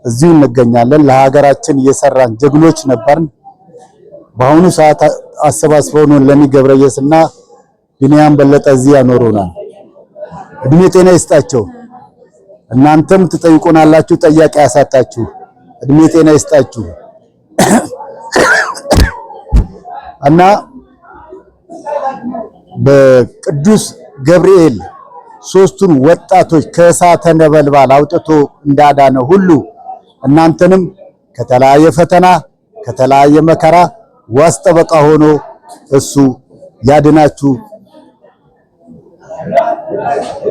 እዚሁ እንገኛለን። ለሀገራችን እየሰራን ጀግኖች ነበርን። በአሁኑ ሰዓት አሰባስበውን እሌኒ ገብረየስና ቢንያም በለጠ እዚህ ያኖሩናል። እድሜ ጤና ይስጣቸው። እናንተም ትጠይቁናላችሁ፣ ጠያቂ ያሳጣችሁ። እድሜ ጤና ይስጣችሁ እና በቅዱስ ገብርኤል ሶስቱን ወጣቶች ከእሳተ ነበልባል አውጥቶ እንዳዳነ ሁሉ እናንተንም ከተለያየ ፈተና ከተለያየ መከራ ዋስ ጠበቃ ሆኖ እሱ ያድናችሁ።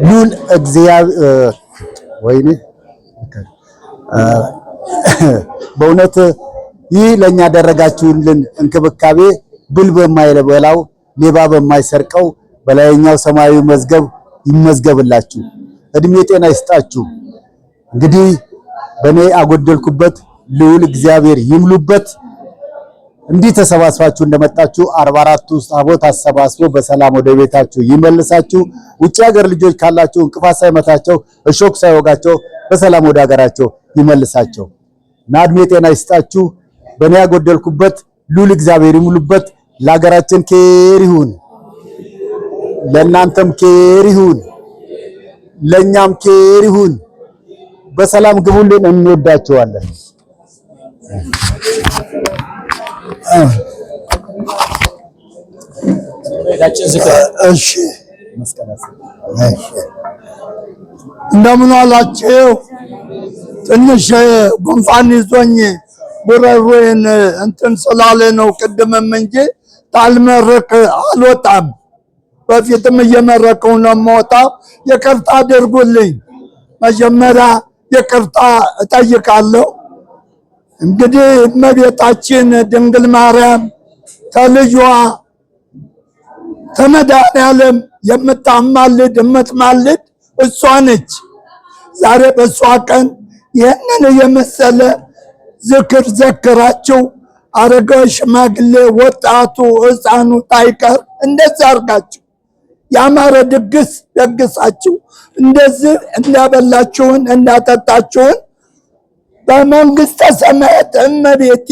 ሉል እግዚአብሔር ወይኔ በእውነት ይህ ለኛ ያደረጋችሁልን እንክብካቤ ብል በማይበላው ሌባ በማይሰርቀው በላይኛው ሰማያዊ መዝገብ ይመዝገብላችሁ። እድሜ ጤና ይስጣችሁ። እንግዲህ በኔ አጎደልኩበት ልዑል እግዚአብሔር ይምሉበት። እንዲህ ተሰባስባችሁ እንደመጣችሁ 44 ውስጥ አቦት አሰባስቦ በሰላም ወደ ቤታችሁ ይመልሳችሁ። ውጭ ሀገር ልጆች ካላችሁ እንቅፋት ሳይመታቸው እሾክ ሳይወጋቸው በሰላም ወደ ሀገራቸው ይመልሳቸው እና እድሜ ጤና ይስጣችሁ። በኔ ያጎደልኩበት ልዑል እግዚአብሔር ይሙሉበት። ለሀገራችን ኬር ይሁን፣ ለእናንተም ኬር ይሁን፣ ለኛም ኬር ይሁን። በሰላም ግቡልን። እንወዳችኋለን። እሺ እንደምን አላችሁ? ትንሽ ጉንፋን ይዞኝ ጉሮሮዬን እንትን ስላለ ነው ቅድምም እንጂ ታልመረቅ አልወጣም። በፊትም እየመረቀው ነው የምወጣው። ይቅርታ አድርጉልኝ። መጀመሪያ ይቅርታ እጠይቃለሁ። እንግዲህ እመቤታችን ድንግል ማርያም ከልጇ ከመድኃኔዓለም የምታማልድ የምትማልድ እሷ ነች። ዛሬ በእሷ ቀን ይህንን የመሰለ ዝክር ዘክራችሁ አረጋዊ፣ ሽማግሌ፣ ወጣቱ፣ ሕፃኑ ታይቀር እንደዛ አርጋችሁ ያማረ ድግስ ደግሳችሁ እንደዚህ እንዳበላችሁን እንዳጠጣችሁን በመንግስተ ሰማያት እመቤቴ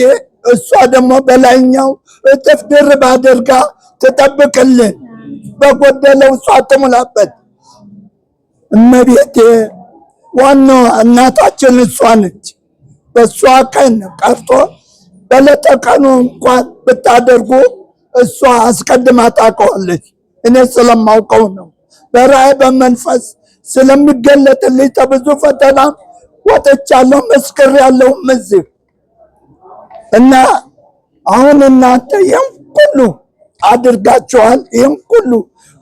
እሷ ደግሞ በላይኛው እጥፍ ድርብ አድርጋ ትጠብቅልን። በጎደለው እሷ ትሙላበት። እመቤቴ ዋናዋ እናታችን እሷ ነች። በእሷ ቀን ቀርቶ በዕለተ ቀኑ እንኳን ብታደርጉ እሷ አስቀድማ ታውቀዋለች። እኔ ስለማውቀው ነው። በራእይ በመንፈስ ስለሚገለጥልኝ ከብዙ ፈተና ወጥቻለሁ፣ መስክሬያለሁ እዚህ እና አሁን እናንተ ይህን ሁሉ አድርጋችኋል። ይህን ሁሉ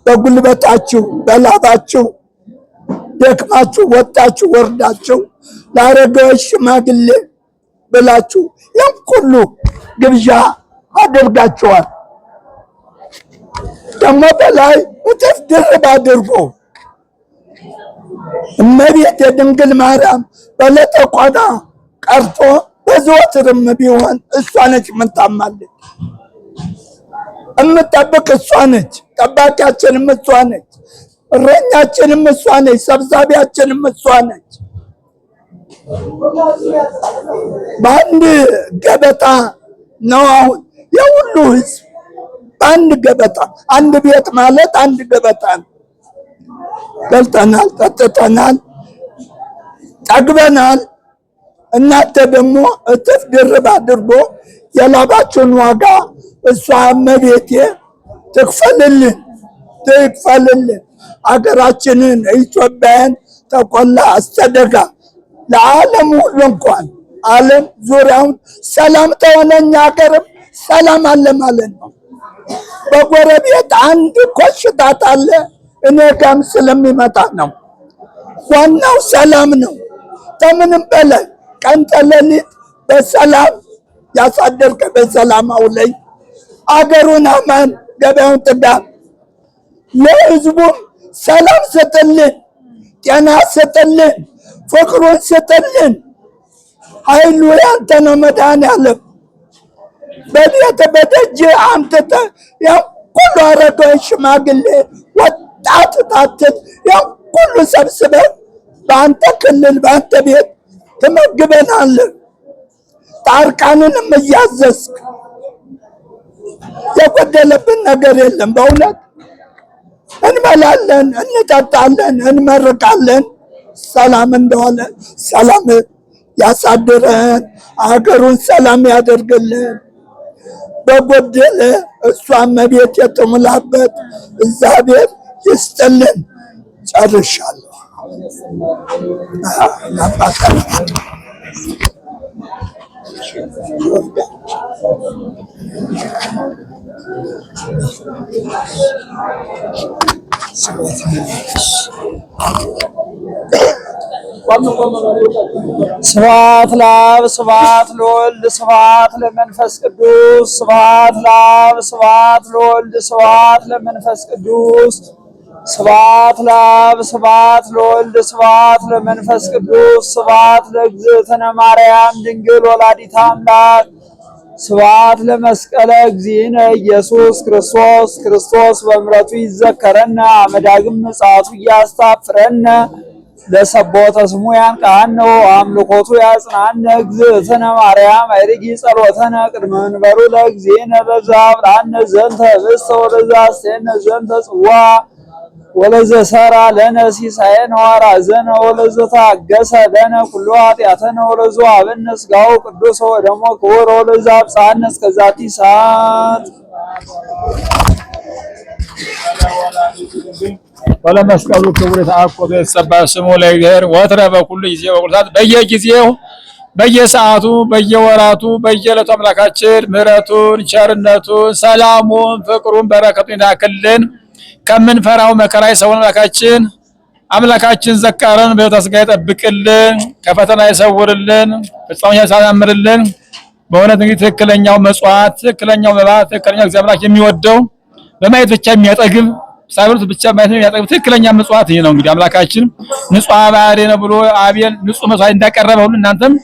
በጉልበታችሁ በላባችሁ ደክማችሁ ወጣችሁ ወርዳችሁ ለአረጋዊ ሽማግሌ ብላችሁ ይህን ሁሉ ግብዣ አድርጋችኋል። ደግሞ በላይ እጥፍ ድርብ አድርጎ እመቤት የድንግል ማርያም በዕለተ ቋዳ ቀርቶ በዘወትርም ቢሆን እሷ ነች የምታማልድ፣ እምጠብቅ እሷ ነች፣ ጠባቂያችንም እሷ ነች፣ እረኛችንም እሷ ነች፣ ሰብሳቢያችንም እሷ ነች። በአንድ ገበታ ነው አሁን የሁሉ ህዝብ በአንድ ገበታ። አንድ ቤት ማለት አንድ ገበታ ነው። በልተናል፣ ጠጥተናል፣ ጠግበናል። እናንተ ደግሞ እጥፍ ድርብ አድርጎ የላባችሁን ዋጋ እሷ እመቤቴ ትክፈልልን፣ ትክፈልልን። አገራችንን ኢትዮጵያን ተቆላ አስተደጋ ለዓለም ሁሉ እንኳን ዓለም ዙሪያውን ሰላም ተሆነኛ ሀገርም ሰላም አለ ማለት ነው። በጎረቤት አንድ ኮሽታት አለ እኔ ጋም ስለሚመጣ ነው። ዋናው ሰላም ነው። ከምንም በላይ ቀን ተሌሊት በሰላም ያሳደርከ በሰላም አውለኝ። አገሩን አማን፣ ገበያውን ጥጋብ፣ ለህዝቡም ሰላም ስጥልን፣ ጤና ስጥልን፣ ፍቅሩን ስጥልን። ኃይሉ ያንተ ነው መድኃኔዓለም። በቤት በደጅ አምጥተ ያን ሁሉ አረጋዊ ሽማግሌ ወጣት ታትን ያን ሁሉ ሰብስበን በአንተ ክልል በአንተ ቤት ትመግበናለህ። ጣርቃንንም እያዘዝክ የጎደለብን ነገር የለም። በእውነት እንበላለን፣ እንጠጣለን፣ እንመርቃለን። ሰላም እንደሆነ ሰላም ያሳድረን፣ አገሩን ሰላም ያደርግልን። በጎደለ እሷ እመቤት የተሙላበት እግዚአብሔር ይስጥልን። ጨርሻለሁ። ስብሐት ለአብ ስብሐት ለወልድ ስብሐት ለመንፈስ ቅዱስ ስብሐት ለአብ ስብሐት ለወልድ ስብሐት ለመንፈስ ቅዱስ ስብሐት ለአብ ስብሐት ለወልድ ስብሐት ለመንፈስ ቅዱስ ስብሐት ለእግዝእትነ ማርያም ድንግል ወላዲተ አምላክ ስብሐት ለመስቀለ እግዚእነ ኢየሱስ ክርስቶስ። ክርስቶስ በምሕረቱ ይዘከረነ አመዳግም ምጽአቱ እያስታፍረነ ለሰቦተ ስሙ ያንቃነ አምልኮቱ ያጽናነ። እግዝእትነ ማርያም አይርጊ ጸሎተነ ቅድመ መንበሩ ለእግዚእነ ለዘአብርሃነ ዘንተ ህብስተ ወለዘአስቴነ ዘንተ ጽዋ ወለዘሰራ ለነ ሲሳየነ ወራዘነ ወለዘታገሰ ለነ ኩሉ ኃጢአተነ ወለዘወሀበነ ሥጋሁ ቅዱስ ወደሞ ክቡር ወለዘአብጽሐነ እስከ ዛቲ ሰዓት ወለመስቀሉ ክቡር የተአኮተ የተጸባ ስሙ ለእግዚአብሔር ወትረ በኩሉ ጊዜ በኩሉ ሰዓት በየጊዜው በየሰዓቱ በየወራቱ በየዕለቱ አምላካችን ምሕረቱን ቸርነቱን ሰላሙን ፍቅሩን በረከቱን ይላክልን። ከምንፈራው መከራ ይሰውረን። አምላካችን ዘካረን በሕይወተ ሥጋ ይጠብቅልን፣ ከፈተና ይሰውርልን፣ ፍጻሜውን ያሳምርልን። በእውነት እንግዲህ ትክክለኛው መጽዋዕት፣ ትክክለኛው መባ፣ ትክክለኛው እግዚአብሔር የሚወደው በማየት ብቻ የሚያጠግብ ሳይሆን ብቻ ማየት የሚያጠግብ ትክክለኛ መጽዋዕት ይሄ ነው። እንግዲህ አምላካችን ንጹሕ ባህሪ ነው ብሎ አቤል ንጹሕ መስዋዕት እንዳቀረበ ሁሉ እናንተም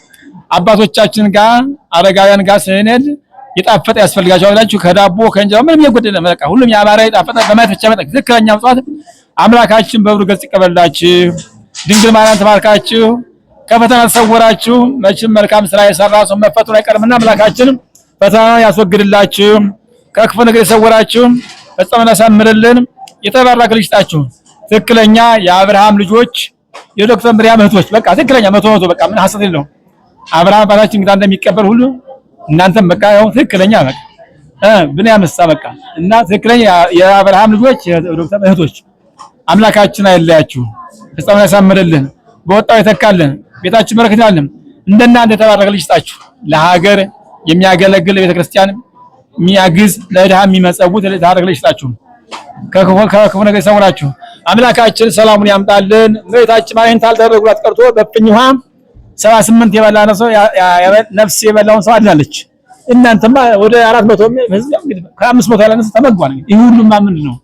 አባቶቻችን ጋር አረጋውያን ጋር ስንሄድ የጣፈጠ ያስፈልጋቸዋል ብላችሁ ከዳቦ ከእንጀራ ምንም የጎደለ በቃ ሁሉም ያማረ የጣፈጠ በማየት ብቻ መጣ ትክክለኛ መጽዋዕት አምላካችን በብሩ ገጽ ይቀበላችሁ። ድንግል ማርያም ተባርካችሁ ከፈተና ተሰወራችሁ። መቼም መልካም ስራ የሰራ ሰው መፈተኑ አይቀርምና አምላካችን ፈተና ያስወግድላችሁ፣ ከክፉ ነገር የሰወራችሁ ፈጽሞ ያሳምርልን። የተባረከ ልጅ ይስጣችሁ። ትክክለኛ የአብርሃም ልጆች የዶክተር ምርያም እህቶች በቃ ትክክለኛ 100 በቃ ምን ሐሰት የለውም። አብርሃም አባታችን እንግዳ እንደሚቀበል ሁሉ እናንተም በቃ ያው ትክክለኛ በቃ ብንያምሳ በቃ እና ትክክለኛ የአብርሃም ልጆች ዶክተር እህቶች አምላካችን አይለያችሁ፣ ፍጻሜውን ያሳምርልን፣ በወጣው ይተካልን፣ ቤታችን በረከት ያለን እንደናንተ የተባረከ ልጅ ይስጣችሁ። ለሀገር የሚያገለግል ቤተክርስቲያን የሚያግዝ ለድሃ የሚመጸውት የተባረከ ልጅ ይስጣችሁ። ከክፉ ነገር ይሰውራችሁ። አምላካችን ሰላሙን ያምጣልን። እመቤታችን ማርያም ታልተረጉላት ቀርቶ በፍኝ ውሃ 78 የበላነ ሰው ነፍስ የበላውን ሰው አድናለች። እናንተማ ወደ 400 ህዝብ እንግዲህ ከ500 ያላነሰ ተመግቧል። ይሄ ሁሉማ ምንድን ነው?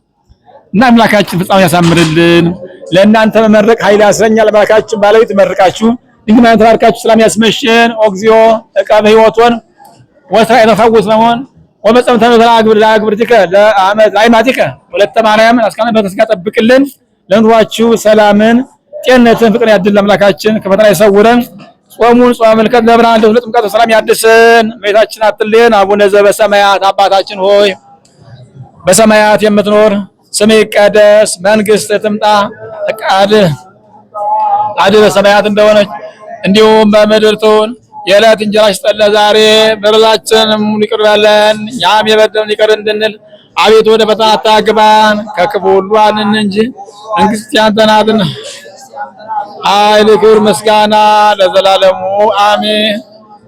እና አምላካችን ፍጻሜ ያሳምርልን። ለእናንተ መመረቅ ኃይል ያስረኛል። አምላካችን ባለቤት መርቃችሁ ድንግልና ተባርካችሁ ሰላም ያስመሽን። ኦግዚኦ ተቀበ ህይወቶን ወስራ የተፈወስ ነውን ወመጸም ተመራ አግብርቲከ ለአመት ላይማቲከ ወለተ ማርያም አስካነ በተስጋ ጠብቅልን። ለኑሯችሁ ሰላምን፣ ጤንነትን፣ ፍቅርን ያድል። አምላካችን ከፈተና ይሰውረን። ጾሙን ጾመ መልከት ለብርሃን ለሁለት ጥምቀት ሰላም ያድሰን። እመቤታችን አትለየን። አቡነ ዘበሰማያት አባታችን ሆይ በሰማያት የምትኖር ስምህ ይቀደስ፣ መንግስትህ ትምጣ፣ ፈቃድህ በሰማያት እንደሆነች እንዲሁም በምድር ትሁን። የዕለት እንጀራችንን ስጠን ዛሬ፣ በደላችንን ይቅር በለን እኛም የበደሉንን ይቅር እንድንል፣ አቤቱ ወደ ፈተና አታግባን ከክፉ ሁሉ አድነን እንጂ መንግስት ያንተ ናትና ኃይል፣ ክብር፣ ምስጋና ለዘላለሙ አሜን።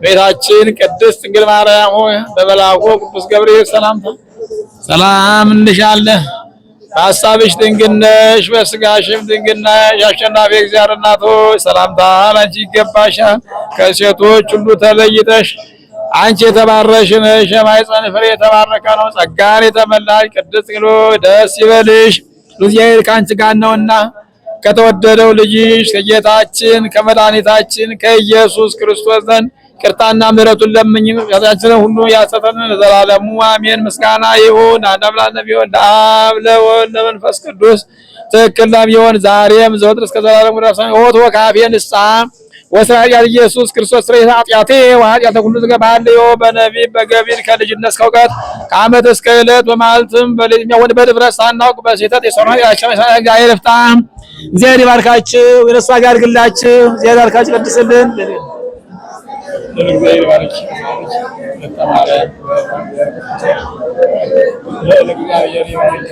ቤታችን ቅድስት ድንግል ማርያም ሆይ በመልአኩ ቅዱስ ገብርኤል ሰላምታ ሰላም እንልሻለን። በሐሳብሽ ድንግል ነሽ፣ በሥጋሽም ድንግል ነሽ። አሸናፊ እግዚአብሔር እናት ሆይ ሰላምታ ላንቺ ይገባሻል። ከሴቶች ሁሉ ተለይተሽ አንቺ የተባረክሽ ነሽ፣ የማኅፀንሽ ፍሬ የተባረከ ነው። ጸጋን የተመላሽ ቅድስት ድንግል ሆይ ደስ ይበልሽ፣ እግዚአብሔር ከአንቺ ጋር ነውና ከተወደደው ልጅሽ ከጌታችን ከመድኃኒታችን ከኢየሱስ ክርስቶስ ዘንድ ይቅርታና ምሕረቱን ለምኝ ኃጢአታችንን ሁሉ ያስተሰርይልን ለዘላለሙ አሜን። ምስጋና ይሁን አንድ አምላክ ለሚሆን ለአብ ለወልድ ለመንፈስ ቅዱስ ትክክል ለሚሆን ዛሬም ዘወትር እስከ ዘላለሙ ድረስ ሆቶ ካፌ ንስሐ ወስራያ ኢየሱስ ክርስቶስ ስርየተ ኃጢአቴ ወኃጢአተ ኩሉ ዘገባልዮ በነቢብ በገቢር ከልጅነት እስከ እውቀት ከዓመት እስከ ዕለት በመዓልትም በሌሊትም ወደ በድፍረት ሳናውቅ በስህተት የሰራነው እግዚአብሔር ይፍታ። እግዚአብሔር ይባርካችሁ፣ የነሱ ጋር ያድርግላችሁ። እግዚአብሔር ይባርካችሁ፣ ቀድስልን። እግዚአብሔር ይባርክ ለተማረ ለእግዚአብሔር ይባርክ።